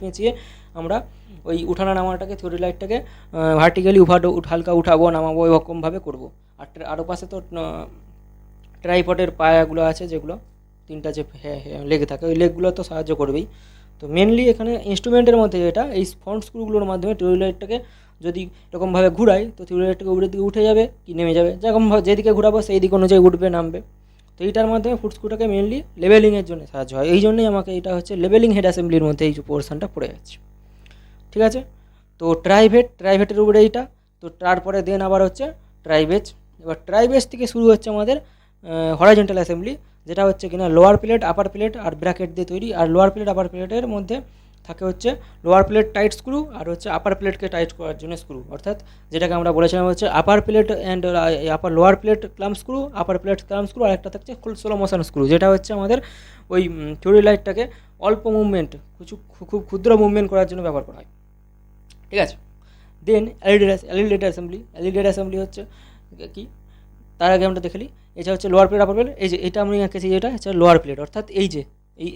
পেঁচিয়ে আমরা ওই উঠানো নামাটাকে থিওরিলাইটটাকে ভার্টিক্যালি হালকা উঠাবো নামাবো এরকমভাবে করবো। আর পাশে তো ট্রাইপডের পায়াগুলো আছে যেগুলো তিনটা যে লেগে থাকে, ওই লেগগুলো তো সাহায্য করবেই। তো মেনলি এখানে ইনস্ট্রুমেন্টের মধ্যে যেটা এই ফ্রন্ট স্ক্রুগুলোর মাধ্যমে থিওরিলাইটটাকে যদি এরকমভাবে ঘুরাই তো থিওরিলাইটটাকে উপরের দিকে উঠে যাবে কি নেমে যাবে, যেরকমভাবে যেদিকে ঘুরাবো সেই দিক অনুযায়ী উঠবে নামবে। তো এইটার মাধ্যমে ফুট স্ক্রুটাকে মেনলি লেভেলিংয়ের জন্য সাহায্য হয়, এই জন্যই আমাকে এটা হচ্ছে লেভেলিং হেড অ্যাসেম্বলির মধ্যে এই পোর্শনটা পড়ে যাচ্ছে। ঠিক আছে, তো ট্রাইভেটের উপরে এইটা, তো তারপরে দেন আবার হচ্ছে ট্রাইবেজ। এবার ট্রাইবেজ থেকে শুরু হচ্ছে আমাদের হরাইজন্টাল অ্যাসেম্বলি, যেটা হচ্ছে কিনা লোয়ার প্লেট আপার প্লেট আর ব্র্যাকেট দিয়ে তৈরি। আর লোয়ার প্লেট আপার প্লেটের মধ্যে থাকে হচ্ছে লোয়ার প্লেট টাইট স্ক্রু আর হচ্ছে আপার প্লেটকে টাইট করার জন্য স্ক্রু, অর্থাৎ যেটাকে আমরা বলেছিলাম হচ্ছে upper plate and upper lower plate clamp screw, upper plate clamp screw, আর একটা থাকছে স্লো মোশন স্ক্রু, যেটা হচ্ছে আমাদের ওই থিওরিলাইটটাকে অল্প মুভমেন্ট খুব ক্ষুদ্র মুভমেন্ট করার জন্য ব্যবহার করা হয়। ঠিক আছে, দেন অ্যালিডেড অ্যাসেম্বলি হচ্ছে কি, তার আগে আমরা দেখে নিই এটা হচ্ছে লোয়ার প্লেট আপার প্লেট। এই যে এটা আমি এঁকেছি, এটা হচ্ছে লোয়ার প্লেট, অর্থাৎ এই যে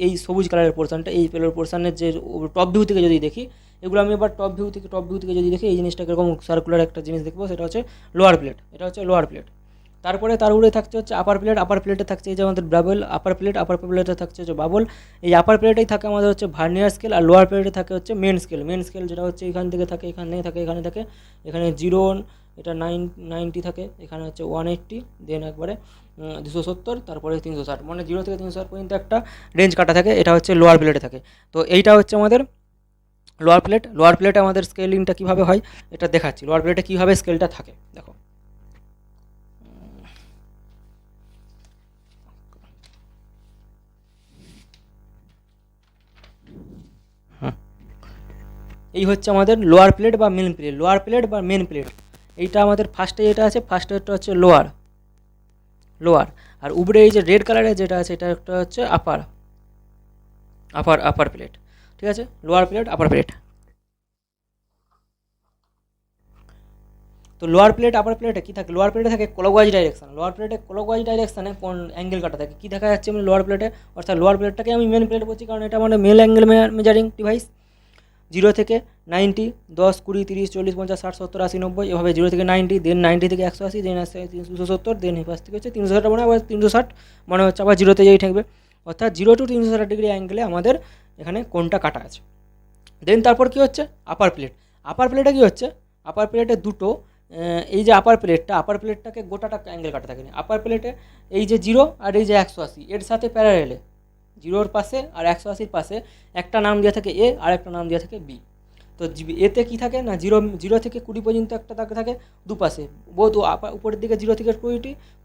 এই সবুজ কালারের পোর্শনটা, এই প্লেটের পোর্শনের যে টপ ভিউ থেকে যদি দেখি, এগুলো আমি এবার টপ ভিউ থেকে যদি দেখি এই জিনিসটা কীরকম সার্কুলার একটা জিনিস দেখবো, সেটা হচ্ছে লোয়ার প্লেট, এটা হচ্ছে লোয়ার প্লেট। তারপরে তার উপরে থাকছে হচ্ছে আপার প্লেটে থাকছে এই যে আমাদের বাবল, আপার প্লেটে থাকছে হচ্ছে বাবল। এই আপার প্লেটেই থাকে আমাদের হচ্ছে ভার্নিয়ার স্কেল, আর লোয়ার প্লেটে থাকে হচ্ছে মেন স্কেল যেটা হচ্ছে এখান থেকে থাকে, এখানে থাকে, এখানে 0 এটা 90 থাকে, এখানে হচ্ছে 180, দেন একবারে 270, তারপরে 360, মানে 0 থেকে 360 পর্যন্ত একটা রেঞ্জ কাটা থাকে, এটা হচ্ছে লোয়ার প্লেটে থাকে। তো এইটা হচ্ছে আমাদের লোয়ার প্লেটে আমাদের স্কেলিংটা কীভাবে হয় এটা দেখাচ্ছি, লোয়ার প্লেটে কীভাবে স্কেলটা থাকে দেখো। এই হচ্ছে আমাদের লোয়ার প্লেট বা মেন প্লেট। এইটা আমাদের ফার্স্টে যেটা আছে, ফার্স্টেরটা হচ্ছে লোয়ার, আর উপরে এই যে রেড কালারের যেটা আছে এটা একটা হচ্ছে আপার প্লেট। ঠিক আছে, লোয়ার প্লেট আপার প্লেট। তো লোয়ার প্লেট আপার প্লেটে কী থাকে, লোয়ার প্লেটে থাকে ক্লকওয়াইজ ডাইরেকশান, লোয়ার প্লেটে ক্লকওয়াইজ ডাইরেকশানে কোন অ্যাঙ্গেল কাটা থাকে, কী দেখা যাচ্ছে লোয়ার প্লেটে, অর্থাৎ লোয়ার প্লেটটাকে আমি মেন প্লেট বলছি কারণ এটা মানে মেল অ্যাঙ্গেল মেজারিং ডিভাইস। 0 থেকে 90, 10, 20, 30, 40, 50, 60, 70, 80, 90, এভাবে 0 থেকে 90, দেন 90 থেকে 180, দেন 370, দেন এই পাশ থেকে হচ্ছে 360, মানে আবার 360 মানে হচ্ছে আবার 0-তে যেই থাকবে, অর্থাৎ 0 to 360 ডিগ্রি অ্যাঙ্গেলে আমাদের এখানে কোনটা কাটা আছে। দেন তারপর কী হচ্ছে আপার প্লেটে কী হচ্ছে, আপার প্লেটে দুটো এই যে আপার প্লেটটাকে গোটাটা অ্যাঙ্গেল কাটা থাকে না, আপার প্লেটে এই যে 0 আর এই যে 180 এর সাথে প্যারারেলে 0-র পাশে আর 180-র পাশে একটা নাম দেওয়া থাকে এ আর একটা নাম দেওয়া থাকে বি। তো এতে কী থাকে না 0 থেকে 20 পর্যন্ত একটা থাকে দুপাশে, বহুত উপরের দিকে 0 থেকে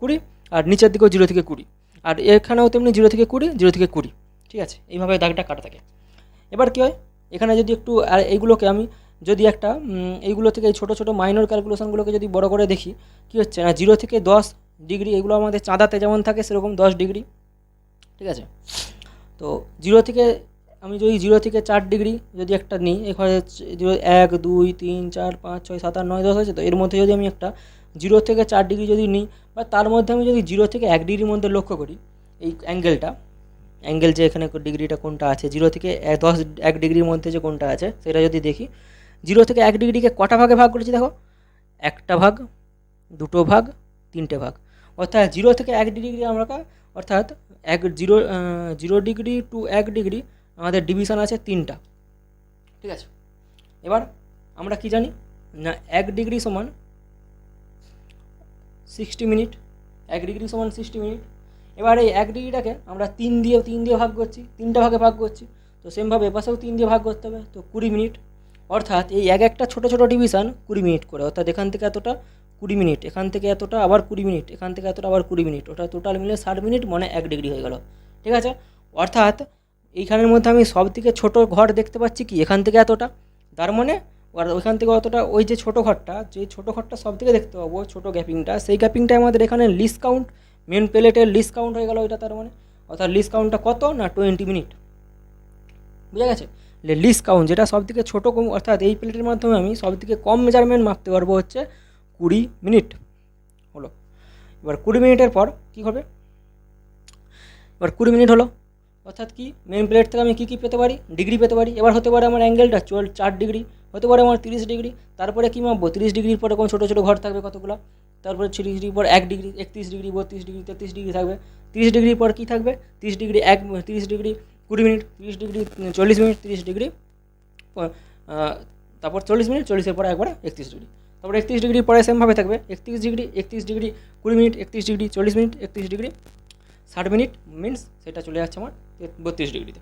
20 আর নিচের দিকেও 0 থেকে 20, আর এখানেও তেমনি 0 থেকে 20। ঠিক আছে, এইভাবে দাগটা কাটা থাকে। এবার কী হয় এখানে যদি একটু আর এইগুলোকে আমি যদি একটা এইগুলো থেকে এই ছোটো মাইনর ক্যালকুলেশনগুলোকে যদি বড় করে দেখি, কী হচ্ছে না 0 থেকে 10 ডিগ্রি, এগুলো আমাদের চাঁদাতে যেমন থাকে সেরকম 10 ডিগ্রি। ঠিক আছে, তো 0 থেকে আমি যদি 0 থেকে 4 ডিগ্রি যদি একটা নিই, এখানে 1, 2, 3, 4, 5, 6, 7, 8, 9, 10 আছে, তো এর মধ্যে যদি আমি একটা 0 থেকে 4 ডিগ্রি যদি নিই, বা তার মধ্যে আমি যদি 0 থেকে 1 ডিগ্রির মধ্যে লক্ষ্য করি এই অ্যাঙ্গেল যে এখানে ডিগ্রিটা কোনটা আছে 0 থেকে 1 ডিগ্রির মধ্যে যে কোনটা আছে সেটা যদি দেখি, 0 থেকে 1 ডিগ্রিকে কটা ভাগে ভাগ করেছি দেখো, একটা ভাগ, দুটো ভাগ, তিনটে ভাগ, অর্থাৎ 0 থেকে 1 ডিগ্রি আমরা অর্থাৎ 0 ডিগ্রি টু 1 ডিগ্রি আমাদের ডিভিশন আছে 3টা। ঠিক আছে, এবার আমরা কি জানি না 1 ডিগ্রি সমান 60 মিনিট, 1 ডিগ্রি সমান 60 মিনিট। এবার এই 1 ডিগ্রিটাকে আমরা 3 দিয়ে ভাগ করছি, 3টা ভাগে ভাগ করছি, তো সেমভাবে এপাশেও 3 দিয়ে ভাগ করতে হবে, তো 20 মিনিট, অর্থাৎ এই একটা ছোটো ডিভিশন 20 মিনিট করে, অর্থাৎ এখান থেকে এতটা 20 মিনিট, এখান থেকে এতটা আবার 20 মিনিট, এখান থেকে এতটা আবার 20 মিনিট, ওটা টোটাল মিলে 60 মিনিট, মানে 1 ডিগ্রি হয়ে গেল। ঠিক আছে, অর্থাৎ এইখানের মধ্যে আমি সব থেকে ছোটো ঘর দেখতে পাচ্ছি কি এখান থেকে এতটা, তার মানে আর ওইখান থেকে অতটা ওই যে ছোটো ঘরটা সব থেকে দেখতে পাবো ছোটো গ্যাপিংটা, সেই গ্যাপিংটা আমাদের এখানে লিস্ট কাউন্ট, মেন প্লেটের লিস্ট কাউন্ট হয়ে গেল ওইটা, তার মানে অর্থাৎ লিস্ট কাউন্টটা কত না 20 মিনিট, বুঝা গেছে। লিস্ট কাউন্ট যেটা সব থেকে ছোটো কম, অর্থাৎ এই প্লেটের মাধ্যমে আমি সব থেকে কম মেজারমেন্ট মাপতে পারবো হচ্ছে 20 মিনিট হলো। এবার 20 মিনিটের পর কী হবে, এবার 20 মিনিট হলো, অর্থাৎ কি মেন প্লেট থেকে আমি কী পেতে পারি, ডিগ্রি পেতে পারি। এবার হতে পারে আমার অ্যাঙ্গেলটা 4 ডিগ্রি, হতে পারে আমার 30 ডিগ্রি। তারপরে কী মাপবো, 30 ডিগ্রির পরে কোন ছোটো ছোটো ঘর থাকবে কতগুলো, তারপরে 30 ডিগ্রির পর 1 ডিগ্রি, 31 ডিগ্রি, 32 ডিগ্রি, 33 ডিগ্রি থাকবে। 30 ডিগ্রির পর কী থাকবে, 30 degree 30 degree 20 minute, 30 degree 40 minute, 30 degree তারপর 40 মিনিট, 40-এর পরে একবার 31 ডিগ্রি, তারপর 31 ডিগ্রির পরে সেমভাবে থাকবে 31 degree, 31 degree 20 minute, 31 degree 40 minute, 31 degree 60 minute, means সেটা চলে যাচ্ছে আমার 32 ডিগ্রিতে।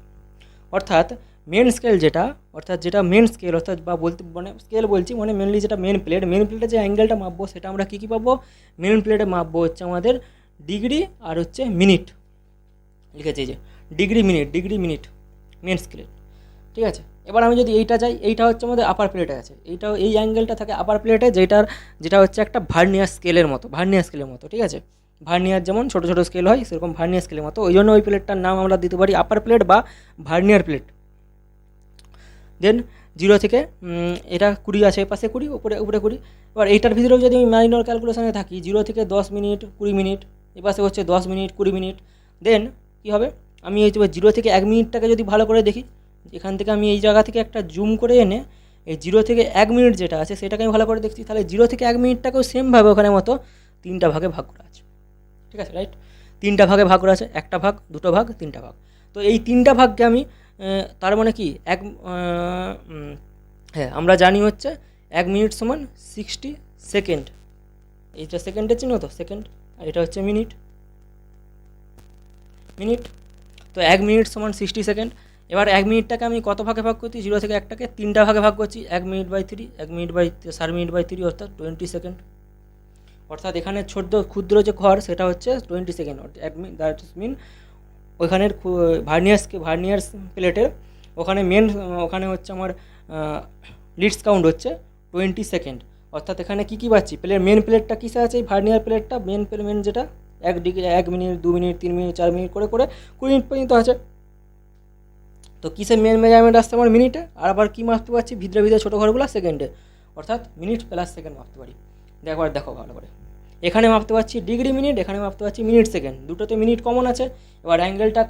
অর্থাৎ মেন স্কেল যেটা, অর্থাৎ যেটা মেন স্কেল, অর্থাৎ বা বলতে মানে স্কেল বলছি মানে মেনলি যেটা মেন প্লেটে যে অ্যাঙ্গেলটা মাপবো সেটা আমরা কী পাবো, মেন প্লেটে মাপবো হচ্ছে আমাদের ডিগ্রি আর হচ্ছে মিনিট, লিখেছি যে ডিগ্রি মিনিট মেন স্কেলে, ঠিক আছে। এবার আমি যদি এইটা যাই, এইটা হচ্ছে আমাদের আপার প্লেটে আছে, এইটাও এই অ্যাঙ্গেলটা থাকে আপার প্লেটে, যেটা হচ্ছে একটা ভার্নিয়ার স্কেলের মতো, ঠিক আছে। ভার্নিয়ার যেমন ছোটো ছোটো স্কেল হয় সেরকম ভার্নিয়ার স্কেলের মতো, ওই জন্য ওই প্লেটটার নাম আমরা দিতে পারি আপার প্লেট বা ভার্নিয়ার প্লেট। দেন 0 থেকে এটা 20 আছে, এপাশে 20, উপরে 20। এবার এইটার ভিতরেও যদি আমি মাইনর ক্যালকুলেশনে থাকি 0 থেকে 10 মিনিট 20 মিনিট, এপাশে হচ্ছে 10 মিনিট 20 মিনিট। দেন কী হবে, আমি এই 0 থেকে 1 মিনিটটাকে যদি ভালো করে দেখি, এখান থেকে আমি এই জায়গা থেকে একটা জুম করে এনে এই 0 থেকে 1 মিনিট যেটা আছে সেটাকে আমি ভালো করে দেখছি, তাহলে 0 থেকে 1 মিনিটটাকেও সেমভাবে ওখানে মতো 3টা ভাগে ভাগ করা আছে, ঠিক আছে, রাইট। 3টা ভাগে ভাগ করা আছে, 1টা ভাগ, 2টো ভাগ, 3টা ভাগ। তো এই 3টা ভাগকে আমি তার মানে কি হ্যাঁ আমরা জানি হচ্ছে 1 মিনিট সমান 60 সেকেন্ড, এইটা সেকেন্ডের চিহ্ন তো সেকেন্ড, আর এটা হচ্ছে মিনিট। তো 1 মিনিট সমান 60 সেকেন্ড। এবার 1 মিনিটটাকে আমি কত ভাগে ভাগ করছি, 0 থেকে 1টাকে 3টা ভাগে ভাগ করছি, 1 minute by 3, 1 minute by 60 minute by 3, অর্থাৎ 20 সেকেন্ড। অর্থাৎ এখানে ক্ষুদ্র যে ঘর সেটা হচ্ছে 20 সেকেন্ড, দ্যাট মিন ওইখানের ভার্নিয়ার প্লেটের ওখানে হচ্ছে আমার লিডস কাউন্ট হচ্ছে 20 সেকেন্ড। অর্থাৎ এখানে কী পাচ্ছি, মেন প্লেটটা কিসে আছে, ভার্নিয়ার প্লেটটা মেন যেটা 1 degree 1 minute 2 minute 3 minute 4 minute করে 20 মিনিট পর্যন্ত আছে। তো কিসে মেন মেজারমেন্ট আসছে আমার মিনিটে, আর আবার কী মাপতে পারছি ভিতরে ছোটো ঘরগুলো সেকেন্ডে, অর্থাৎ মিনিট প্লাস সেকেন্ড মাপতে পারি। দেখো ভালো করে, এখানে মাপতে পারছি ডিগ্রি মিনিট, এখানে মাপতে পারছি মিনিট সেকেন্ড, দুটোতে মিনিট কমন আছে। এবার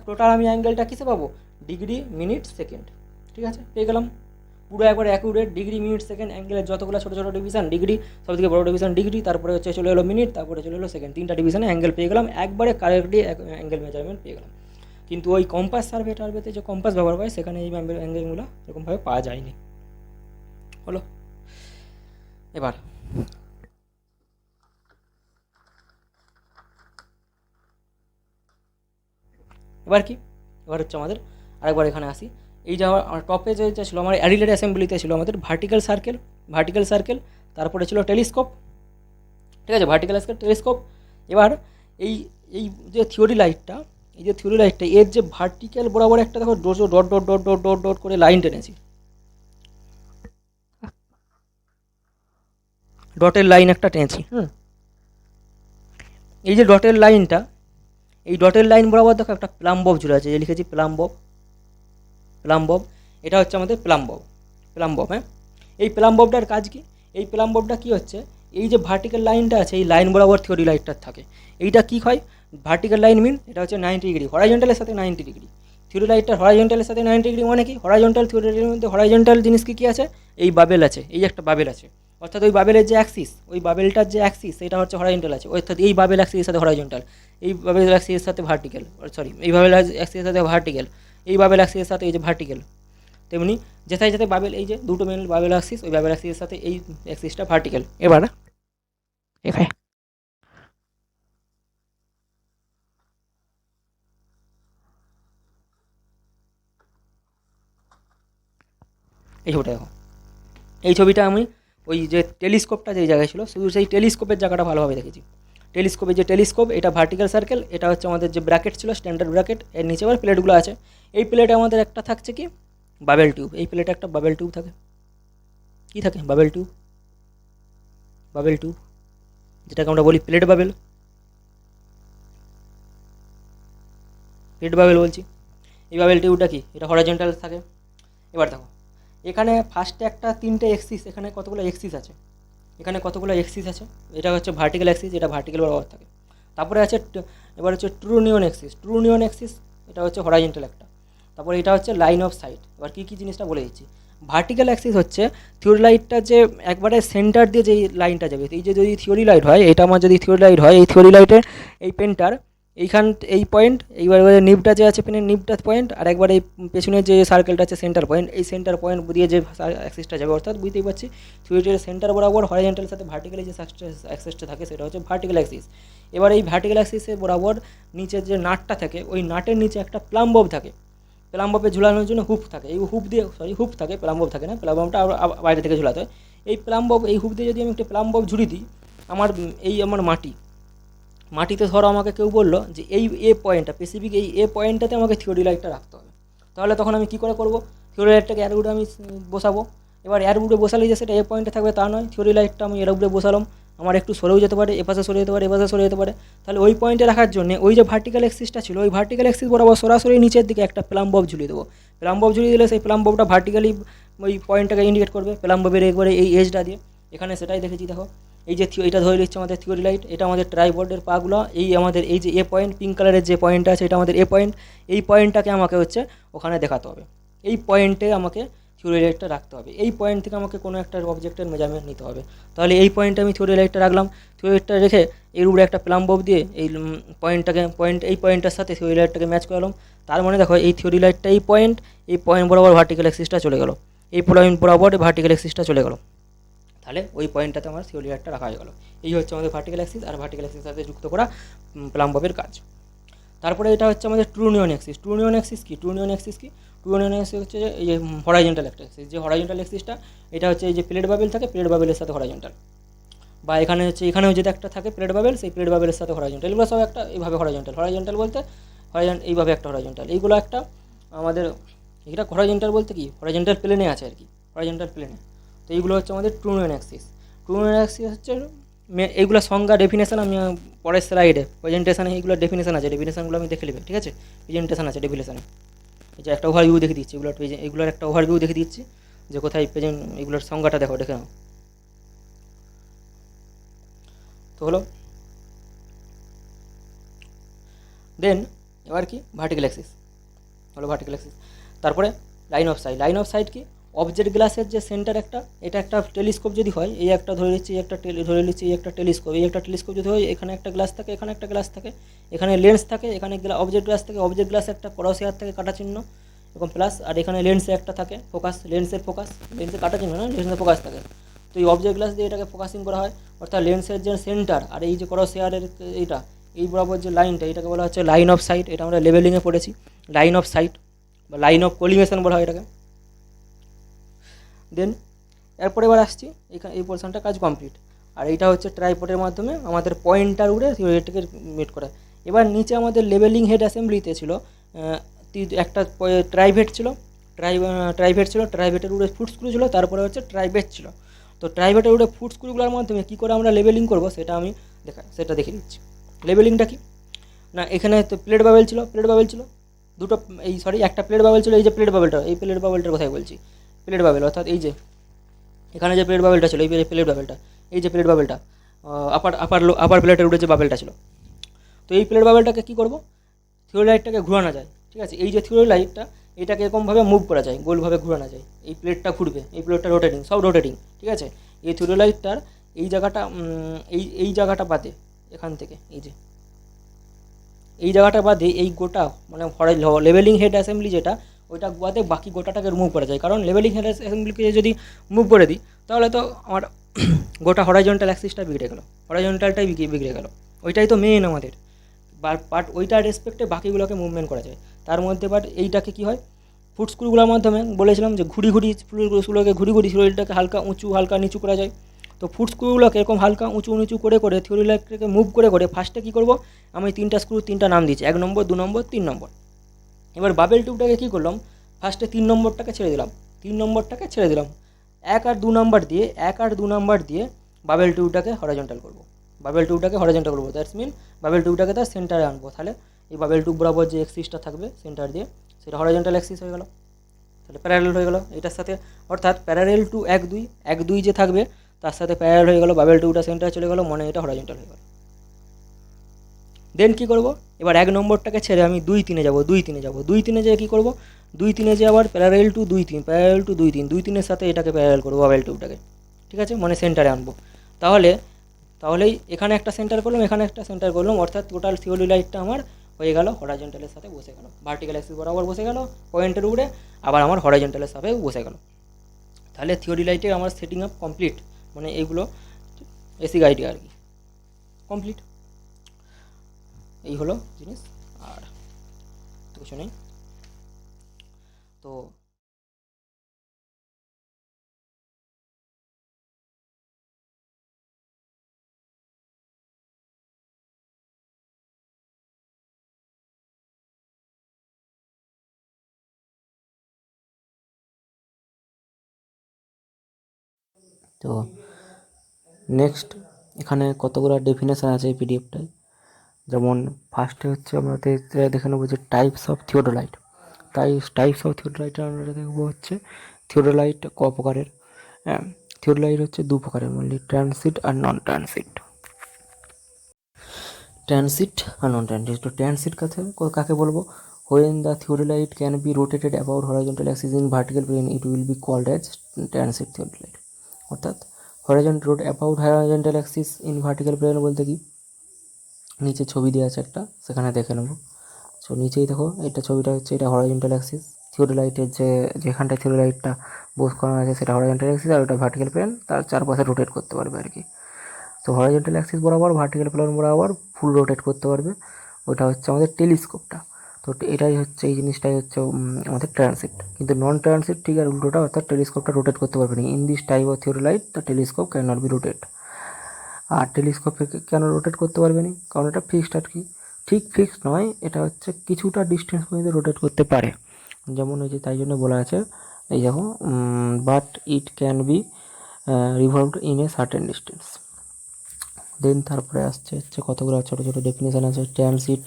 টোটাল আমি অ্যাঙ্গেলটা কিসে পাবো, ডিগ্রি মিনিট সেকেন্ড, ঠিক আছে, পেয়ে গেলাম পুরো একবার অ্যাকুরেট ডিগ্রি মিনিট সেকেন্ড। অ্যাঙ্গেলের যতগুলো ছোটো ছোটো ডিভিশন ডিগ্রি, সবথেকে বড় ডিভিশন ডিগ্রি, তারপরে হচ্ছে চলে এলো মিনিট, তারপরে চলে এলো সেকেন্ড, 3টা ডিভিশনে অ্যাঙ্গেল পেয়ে গেলাম, একবারে কারেক্টলি অ্যাঙ্গেল মেজারমেন্ট পেয়ে গেলাম। কিন্তু ওই কম্পাস সার্ভেতে যে কম্পাস ব্যবহার করে সেখানে এই অ্যাঙ্গেলগুলো এরকমভাবে পাওয়া যায়নি, হলো। এবার এবার হচ্ছে আমাদের আরেকবার এখানে আসি, এই যে আমার টপে যে ছিল আমার অ্যাডিলেড অ্যাসেম্বলিতে ছিল আমাদের ভার্টিক্যাল সার্কেল, তারপরে ছিল টেলিস্কোপ, ঠিক আছে, ভার্টিক্যাল টেলিস্কোপ। এবার এই যে থিওরি লাইটটা এর যে ভার্টিক্যাল বরাবর একটা দেখো ডট করে লাইন টেনেছি, ডটের লাইন একটা টেনেছি, এই যে ডটের লাইনটা, এই ডটের লাইন বরাবর দেখো একটা প্লাম বব জুড়ে আছে, যে লিখেছি প্লাম বব, এটা হচ্ছে আমাদের প্লাম বব। হ্যাঁ, এই প্লাম ববটার কাজ কি, এই প্লাম ববটা কী হচ্ছে, এই যে ভার্টিক্যাল লাইনটা আছে এই লাইন বরাবর থিওরি লাইটটা থাকে, এইটা কী হয় ভার্টিক্যাল লাইন মিন এটা হচ্ছে 90 ডিগ্রি, হরাইজন্টালের সাথে 90 ডিগ্রি, থিওরি লাইটটার হরাইজন্টালের সাথে 90 ডিগ্রি মানে কি, হরাইজন্টাল থিওরি লাইটের মধ্যে হরাইজন্টাল জিনিস কী আছে, এই বাবেল আছে, এই একটা বাবেল আছে, অর্থাৎ ওই বাবেলের যে অ্যাক্সিস, ওই বাবেলটার যে অ্যাক্সিস সেটা হচ্ছে হরাইজন্টাল আছে, অর্থাৎ এই বাবেল অ্যাক্সিসের সাথে হরাইজন্টাল, এই বাবেল অ্যাক্সিসের সাথে ভার্টিক্যাল, এই বাবেল অ্যাক্সিসের সাথে ভার্টিক্যাল, এই বাবেল অ্যাক্সিসের সাথে এই যে ভার্টিক্যাল, তেমনি যেথায় যেতে বাবেল, এই যে দুটো মেন বাবেল অ্যাক্সিস, ওই বাবেল অ্যাক্সিসের সাথে এই অ্যাক্সিসটা ভার্টিক্যাল। এবার এখানে এই ছবিটা দেখো, এই ছবিটা আমি ওই যে টেলিস্কোপটা যেই জায়গায় ছিল শুধু সেই টেলিস্কোপের জায়গাটা ভালোভাবে দেখেছি, টেলিস্কোপ এটা ভার্টিক্যাল সার্কেল, এটা হচ্ছে আমাদের যে ব্র্যাকেট ছিল স্ট্যান্ডার্ড ব্র্যাকেট, এর নিচে আবার প্লেটগুলো আছে, এই প্লেটে আমাদের একটা থাকছে কি বাবেল টিউব, এই প্লেটে একটা বাবেল টিউব থাকে, কি কী থাকে? বাবেল টিউব, যেটাকে আমরা বলি প্লেট বাবেল বলছি। এই বাবেল টিউবটা কি? এটা হরাইজন্টাল থাকে। এবার দেখো এখানে ফার্স্টে একটা 3টে এক্সিস, এখানে কতগুলো এক্সিস আছে, এটা হচ্ছে ভার্টিক্যাল অ্যাক্সিস, এটা ভার্টিক্যাল বরাবর থাকে। তারপরে আছে এবার হচ্ছে ট্রু নিয়ন অ্যাক্সিস, এটা হচ্ছে হরাইজন্টাল একটা। তারপরে এটা হচ্ছে লাইন অফ সাইট। এবার কী জিনিসটা বলে দিচ্ছি। ভার্টিক্যাল অ্যাক্সিস হচ্ছে থিওরি-লাইটটা যে একবারে সেন্টার দিয়ে যে লাইনটা যাবে, এই যে যদি থিওরি লাইট হয়, এটা আমার যদি থিওরি লাইট হয়, এই থিওরি লাইটের এই পেনটার এই পয়েন্ট, এইবার নিবটা যে আছে পেনের নিবটা পয়েন্ট, আর একবার এই পেছনের যে সার্কেলটা আছে সেন্টার পয়েন্ট, এই সেন্টার পয়েন্ট দিয়ে যে অ্যাক্সিসটা যাবে, অর্থাৎ বুঝতেই পারছি থিওরিটার সেন্টার বরাবর হরাইজন্টালের সাথে ভার্টিক্যালি যে অ্যাক্সিসটা থাকে সেটা হচ্ছে ভার্টিক্যাল অ্যাক্সিস। এবার এই ভার্টিক্যাল অ্যাক্সিসের বরাবর নিচের যে নাটটা থাকে, ওই নাটের নিচে একটা প্লাম বব থাকে, প্লাম ববে ঝুলানোর জন্য হুপ থাকে, এই হুপ থাকে, প্লাম বব থাকে না, প্লাম ববটা বাইরে থেকে ঝুলাতে হয়। এই প্লাম বব, এই হুপ দিয়ে যদি আমি একটা প্লাম বব ঝুড়ি দিই, আমার মাটিতে ধরো আমাকে কেউ বললো যে এই এ পয়েন্টটা স্পেসিফিক, এই এ পয়েন্টটাতে আমাকে থিওরি লাইটটা রাখতে হবে। তাহলে তখন আমি কী করে করবো? থিওরি লাইটটাকে এয়ারউডে আমি বসাবো। এবার এয়ারউডে বসালে যে সেটা এ পয়েন্টে থাকবে তা নয়, থিওরি লাইটটা আমি এয়ারউডে বসালাম, আমার একটু সরেও যেতে পারে, এপাশে সরে যেতে পারে, এপাশে সরে যেতে পারে। তাহলে ওই পয়েন্টে রাখার জন্য ওই যে ভার্টিক্যাল অ্যাক্সিসটা ছিল, ওই ভার্টিক্যাল অ্যাক্সিস বরাবর সরাসরি নিচের দিকে একটা প্লাম বব ঝুলিয়ে দেবো। প্লাম বব ঝুলিয়ে দিলে সেই প্লাম ববটা ভার্টিক্যালি ওই পয়েন্টটাকে ইন্ডিকেট করবে প্লাম ববের একবারে এই এজটা দিয়ে। এখানে সেটাই দেখেছি, দেখো এই যে এটা ধরে নিচ্ছে আমাদের থিওরি লাইট, এটা আমাদের ট্রাইপডের পাগুলো, এই আমাদের এই যে এ পয়েন্ট, পিঙ্ক কালারের যে পয়েন্টটা আছে এটা আমাদের এ পয়েন্ট। এই পয়েন্টটাকে আমাকে হচ্ছে ওখানে দেখাতে হবে, এই পয়েন্টে আমাকে থিওরি লাইটটা রাখতে হবে। এই পয়েন্ট থেকে আমাকে কোনো একটা অবজেক্টের মেজারমেন্ট নিতে হবে। তাহলে এই পয়েন্টে আমি থিওরি লাইটটা রাখলাম, থিওরি লাইটটা রেখে এর উপরে একটা প্লাম বব দিয়ে এই এই পয়েন্টটার সাথে থিওরি লাইটটাকে ম্যাচ করালাম। তার মানে দেখো এই থিওরি লাইটটা এই পয়েন্ট বরাবর ভার্টিক্যাল অ্যাক্সিসটা চলে গেল, এই পয়েন্ট বরাবর ভার্টিক্যাল অ্যাক্সিসটা চলে গেল। তাহলে ওই পয়েন্টটাতে আমার থিওরি লাইটটা রাখা হয়ে গেল। এই হচ্ছে আমাদের ভার্টিক্যাল অ্যাক্সিস আর ভার্টিক্যাল অ্যাক্সিসের সাথে যুক্ত করা প্লাম ববের কাজ। তারপরে এটা হচ্ছে আমাদের ট্রু নিয়ন অ্যাক্সিস। ট্রু নিয়ন অ্যাক্সিস কি? ট্রু নিয়ন অ্যাক্সিস হচ্ছে যে এই হরাইজন্টাল একটা অ্যাক্সিস, যে হরাইজন্টাল অ্যাক্সিসটা এটা হচ্ছে এই যে প্লেট বাবেল থাকে, প্লেট বাবেলের সাথে হরাইজন্টাল, বা এখানেও যেটা একটা থাকে প্লেট বাবেল, সেই প্লেট বাবেলের সাথে হরাইজন্টাল, এগুলো সব একটা এইভাবে হরাইজন্টাল বলতে এইভাবে একটা হরাইজন্টাল, এইগুলো একটা আমাদের এটা হরাইজন্টাল বলতে কি হরাইজন্টাল প্লেনে আছে আর কি, হরাইজন্টাল প্লেনে। তো এইগুলো হচ্ছে আমাদের ট্রু নিয়ন অ্যাক্সিস। ট্রু নিয়ন অ্যাক্সিস হচ্ছে এইগুলো সংজ্ঞা ডেফিনেশন আমি পরের স্লাইডে প্রেজেন্টেশানে এইগুলো ডেফিনেশন আছে, ডেফিনেশনগুলো আমি দেখে নেবে, ঠিক আছে? প্রেজেন্টেশন আছে ডেফিনেশনে, এই যে একটা ওভারভিউ দেখে দিচ্ছি, এগুলোর একটা ওভারভিউ দেখে দিচ্ছি যে কোথায় এগুলোর সংজ্ঞাটা দেখে নাও। তো হলো দেন এবার কি ভার্টিক্যাল অ্যাক্সিস হলো, ভার্টিক্যাল অ্যাক্সিস। তারপরে লাইন অফ সাইট কি? অবজেক্ট গ্লাসের যে সেন্টার একটা, এটা একটা টেলিস্কোপ যদি হয়, এই একটা ধরে নিচ্ছি, এই একটা টেলিস্কোপ, এই একটা টেলিস্কোপ যদি হয়, এখানে একটা গ্লাস থাকে, এখানে একটা গ্লাস থাকে, এখানে লেন্স থাকে, এখানে অবজেক্ট গ্লাস থাকে, অবজেক্ট গ্লাসে একটা ক্রসহেয়ার থাকে কাটা চিহ্ন এরকম প্লাস, আর এখানে লেন্সে একটা থাকে ফোকাস, লেন্সের কাটা চিহ্ন না, লেন্সের ফোকাস থাকে। তো এই অবজেক্ট গ্লাস দিয়ে এটাকে ফোকাসিং করা হয়, অর্থাৎ লেন্সের যে সেন্টার আর এই যে ক্রসহেয়ারের এইটা, এই বরাবর যে লাইনটা, এটাকে বলা হচ্ছে লাইন অফ সাইট। এটা আমরা লেভেলিংয়ে পড়েছি, লাইন অফ সাইট বা লাইন অফ কোলিমেশন বলা হয় এটাকে। দেন এরপরে এবার আসছি এখানে, এই পোর্শনটা কাজ কমপ্লিট। আর এইটা হচ্ছে ট্রাইপডের মাধ্যমে আমাদের পয়েন্টার উড়ে থিওরিটাকে মিট করা। এবার নিচে আমাদের লেভেলিং হেড অ্যাসেম্বলিতে ছিল একটা ট্রাইভেট ছিল, ট্রাইভেটের উপরে ফুট স্ক্রু ছিল, তারপরে হচ্ছে ট্রাইভেট ছিল। তো ট্রাইভেটের উপরে ফুট স্ক্রুগুলোর মাধ্যমে কী করে আমরা লেভেলিং করবো সেটা দেখে দিচ্ছি। লেভেলিংটা কি না, এখানে তো প্লেট বাবেল ছিল দুটো, একটা প্লেট বাবেল ছিল, এই যে প্লেট বাবেলটার কথাই বলছি, প্লেট বাবেল অর্থাৎ এই যে এখানে যে প্লেট বাবেলটা ছিল, এই যে প্লেট বাবেলটা আপার প্লেটের উপরে যে বাবেলটা ছিল। তো এই প্লেট বাবেলটাকে কী করবো, থিওরি লাইটটাকে ঘোরানো যায়, ঠিক আছে? এই যে থিওরি লাইটটা, এটাকে এরকমভাবে মুভ করা যায়, গোলভাবে ঘোরানো যায়, এই প্লেটটা ঘুরবে, এই প্লেটটা রোটেটিং, ঠিক আছে? এই থিওরি লাইটটার এই জায়গাটা বাদে, এখান থেকে এই জায়গাটা বাদে এই গোটা মানে লেভেলিং হেড অ্যাসেম্বলি যেটা, ওইটা বাদে বাকি গোটাটাকে মুভ করা যায়। কারণ লেভেলিং হেড অ্যাসেম্বলিকে যদি মুভ করে দিই তাহলে তো আমার গোটা হরাইজন্টাল অ্যাক্সিসটা বিগড়ে গেল, ওইটাই তো মেন আমাদের বাট ওইটার রেসপেক্টে বাকিগুলোকে মুভমেন্ট করা যায়। তার মধ্যে বাট এইটাকে কী হয়, ফুট স্ক্রুগুলোর মাধ্যমে বলেছিলাম যে ঘুরি শরীরটাকে হালকা উঁচু হালকা নিচু করা যায়। তো ফুট স্ক্রুগুলোকে এরকম হালকা উঁচু নিচু করে থিওরি লাইটটাকে মুভ করে ফার্স্টে কী করবো, আমি 3টা স্ক্রু 3টা নাম দিচ্ছি, 1 নম্বর 2 নম্বর 3 নম্বর। এবার বাবেল টিউবটাকে কী করলাম, ফার্স্টে 3 নম্বরটাকে ছেড়ে দিলাম, 1 আর 2 নাম্বার দিয়ে বাবেল টিউবটাকে হরাইজন্টাল করবো, দ্যাটস মিন বাবেল টিউবটাকে তার সেন্টারে আনবো। তাহলে এই বাবেল টিউব বরাবর যে এক্সিসটা থাকবে সেন্টার দিয়ে, সেটা হরাইজন্টাল অ্যাক্সিস হয়ে গেল, তাহলে প্যারারেল হয়ে গেল এটার সাথে, অর্থাৎ প্যারারেল টু 1 2 যে থাকবে তার সাথে প্যারারেল হয়ে গেল, বাবেল টিউবটা সেন্টারে চলে গেল, মানে এটা হরাইজন্টাল হয়ে গেল। দেন কী করবো, এবার 1 নম্বরটাকে ছেড়ে আমি 2 3 যাবো, 2 3 যেয়ে কী করবো, 2 3 যে আবার প্যারারেল টু 2 3 সাথে এটাকে প্যারারেল করবো বাবেল টিউবটাকে, ঠিক আছে, মানে সেন্টারে আনবো। তাহলেই এখানে একটা সেন্টার করলাম, এখানে একটা সেন্টার করলাম, অর্থাৎ টোটাল থিওডোলাইটটা আমার হয়ে গেল হরাইজন্টালের সাথে বসে গেল, ভার্টিক্যাল অ্যাক্সিস বরাবর বসে গেল পয়েন্টের উপরে, আবার আমার হরাইজন্টালের সাথে বসে গেল। তাহলে থিওডোলাইটের আমার সেটিং আপ কমপ্লিট, মানে এইগুলো বেসিক আইডিয়া আর কি কমপ্লিট। এই হলো জিনিস, আর তো কিছু নেই। তো তো নেক্সট এখানে কতগুলো ডেফিনেশান আছে এই পিডিএফটায়। যেমন ফার্স্টে হচ্ছে আমাদের দেখে নেবো যে টাইপস অফ থিওডোলাইট। তাই টাইপস অফ থিওডোলাইট আমরা দেখবো হচ্ছে থিওডোলাইট ক প্রকারের। হ্যাঁ, থিওডোলাইট হচ্ছে 2 প্রকারের, মেনলি ট্রানসিট আর নন ট্রানসিট। ট্রানসিট আর নন ট্রানসিট। তো ট্রানসিট কাকে বলবো, when the theodolite can be rotated about horizontal axis in vertical plane it will be called as transit theodolite। অর্থাৎ horizontal about horizontal axis in vertical plane বলতে কি, নিচে ছবি দেওয়া আছে একটা, সেখানে দেখে নেবো। সো নিচেই দেখো এটা ছবিটা হচ্ছে, এটা হরাইজন্টাল অ্যাক্সিস, থিওডোলাইটের যেখানটায় থিওডোলাইটটা বোস করানো আছে সেটা হরাইজন্টাল অ্যাক্সিস, আর ওটা ভার্টিক্যাল প্লেন, তার চারপাশে রোটেট করতে পারবে আর কি। তো হরাইজন্টাল অ্যাক্সিস বরাবর ভার্টিক্যাল প্লেন বরাবর ফুল রোটেট করতে পারবে, ওটা হচ্ছে আমাদের টেলিস্কোপটা। তো এটাই হচ্ছে, এই জিনিসটাই হচ্ছে আমাদের ট্রানসিট। কিন্তু নন ট্রানসিট ঠিক আর উল্টোটা, অর্থাৎ টেলিস্কোপটা রোটেট করতে পারবে না। In this type of theodolite the telescope can not be rotate. আর টেলিস্কোপে কেন রোটেট করতে পারবে না, কারণ এটা ফিক্সড আর কি, ঠিক ফিক্সড নয়, এটা হচ্ছে কিছুটা ডিস্টেন্স পর্যন্ত রোটেট করতে পারে। যেমন ওই যে তাই জন্য বলা আছে, এই দেখো, but it can be revolved in a certain distance. Then তারপরে আসছে হচ্ছে কতগুলো ছোটো ছোটো ডেফিনেশান আছে। Transit,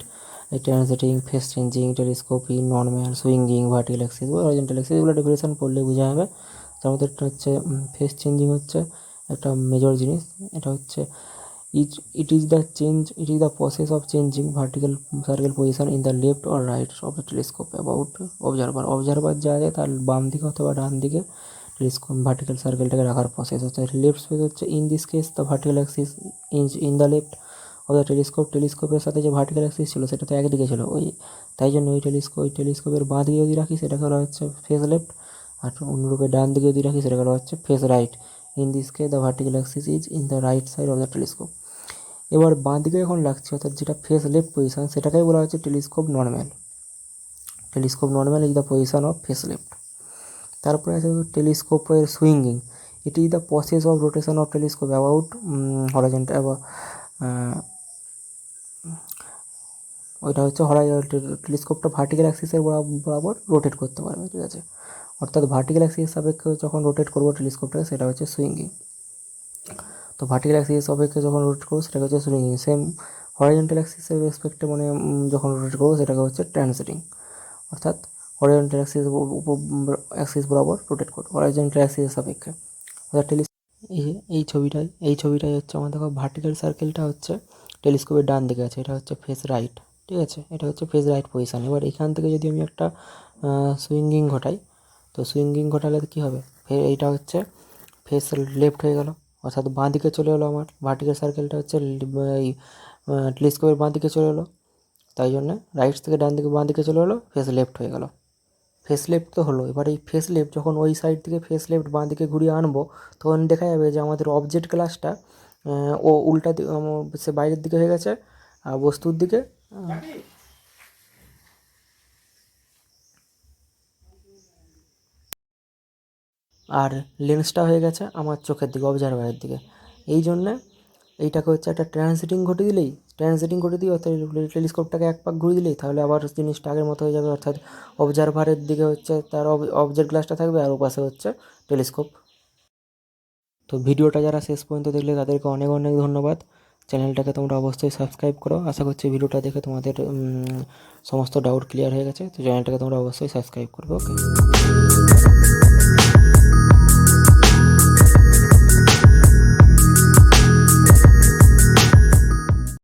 transiting, face changing, telescoping, normal, swinging, vertical axis, horizontal axis, এগুলো ডেফিনেশান পড়লে বোঝা যাবে। তার মধ্যে একটা হচ্ছে ফেস চেঞ্জিং হচ্ছে একটা মেজর জিনিস। এটা হচ্ছে it is the process of changing vertical circle position in the left or right of the telescope about observer যা আছে তার বাম দিকে অথবা ডান দিকে টেলিস্কোপ ভার্টিক্যাল সার্কেলটাকে রাখার প্রসেস হচ্ছে। লেফট স্পেস হচ্ছে in this case the vertical axis in the left of the টেলিস্কোপের সাথে যে ভার্টিক্যাল অ্যাক্সিস ছিল সেটা তো একদিকে ছিল, তাই জন্য ওই টেলিস্কোপের বাঁ দিকে যদি রাখি সেটাকে বলা হচ্ছে ফেস লেফট, আর অন্যরূপে ডান দিকে যদি রাখি সেটাকে বলা হচ্ছে face right. In this case the vertical Axis is in the right side of the telescope. এবার বাঁ দিকে যখন লাগছে, অর্থাৎ যেটা ফেস লেফট পজিশন, সেটাকেই বলা হচ্ছে telescope normal is the position of face left. তারপরে আছে টেলিস্কোপের swinging, it is the process of rotation of telescope about horizontal, ওইটা হচ্ছে টেলিস্কোপটা ভার্টিক্যাল অ্যাক্সিসের বরাবর রোটেট করতে পারবে, ঠিক আছে। অর্থাৎ ভার্টিক্যাল অ্যাক্সিসের সাপেক্ষে যখন রোটেট করবো টেলিস্কোপটাকে সেটা হচ্ছে সুইঙ্গিং। তো ভার্টিক্যাল অ্যাক্সিসের সাপেক্ষে যখন রোটেট করবো সেটাকে হচ্ছে সুইঙ্গিং। সেম হরাইজন্টাল অ্যাক্সিসের রেসপেক্টে মানে যখন রোটেট করবো সেটাকে হচ্ছে ট্রানজিটিং। অর্থাৎ হরাইজন্টাল অ্যাক্সিস বরাবর রোটেট করবো হরাইজন্টাল অ্যাক্সিসের সাপেক্ষে। অর্থাৎ এই ছবিটাই হচ্ছে আমার দেখো, ভার্টিক্যাল সার্কেলটা হচ্ছে টেলিস্কোপের ডান দিকে আছে, এটা হচ্ছে ফেস রাইট, ঠিক আছে, এটা হচ্ছে ফেস রাইট পজিশান। এবার এখান থেকে যদি আমি একটা সুইঙ্গিং ঘটাই, তো সুইঙ্গিং ঘটালে কী হবে, এইটা হচ্ছে ফেস লেফট হয়ে গেল, অর্থাৎ বাঁ দিকে চলে এলো আমার ভার্টিক্যাল সার্কেলটা হচ্ছে এই টেলিস্কোপের বাঁ দিকে চলে এলো, তাই জন্যে রাইট থেকে ডান দিকে বাঁ দিকে চলে এলো, ফেস লেফট হয়ে গেল। ফেস লেফট তো হলো, এবার এই ফেস লেফট যখন ওই সাইড থেকে ফেস লেফট বাঁ দিকে ঘুরিয়ে আনবো, তখন দেখা যাবে যে আমাদের অবজেক্ট গ্লাসটা ও উল্টা সে বাইরের দিকে হয়ে গেছে, আর বস্তুর দিকে আর লেন্সটা হয়ে গেছে আমার চোখের দিকে, অবজারভারের দিকে। এই জন্যে এইটাকে হচ্ছে একটা ট্রানজিটিং ঘটে দিয়ে অর্থাৎ টেলিস্কোপটাকে এক পাক ঘুরে দিলেই তাহলে আবার জিনিসটা আগের মতো হয়ে যাবে, অর্থাৎ অবজারভারের দিকে হচ্ছে তার অবজেক্ট গ্লাসটা থাকবে, আর ওপাশে হচ্ছে টেলিস্কোপ। তো ভিডিওটা যারা শেষ পর্যন্ত দেখলে তাদেরকে অনেক অনেক ধন্যবাদ। চ্যানেলটাকে তোমরা অবশ্যই সাবস্ক্রাইব করো। আশা করছি ভিডিওটা দেখে তোমাদের সমস্ত ডাউট ক্লিয়ার হয়ে গেছে। তো চ্যানেলটাকে তোমরা অবশ্যই সাবস্ক্রাইব করবে। ওকে।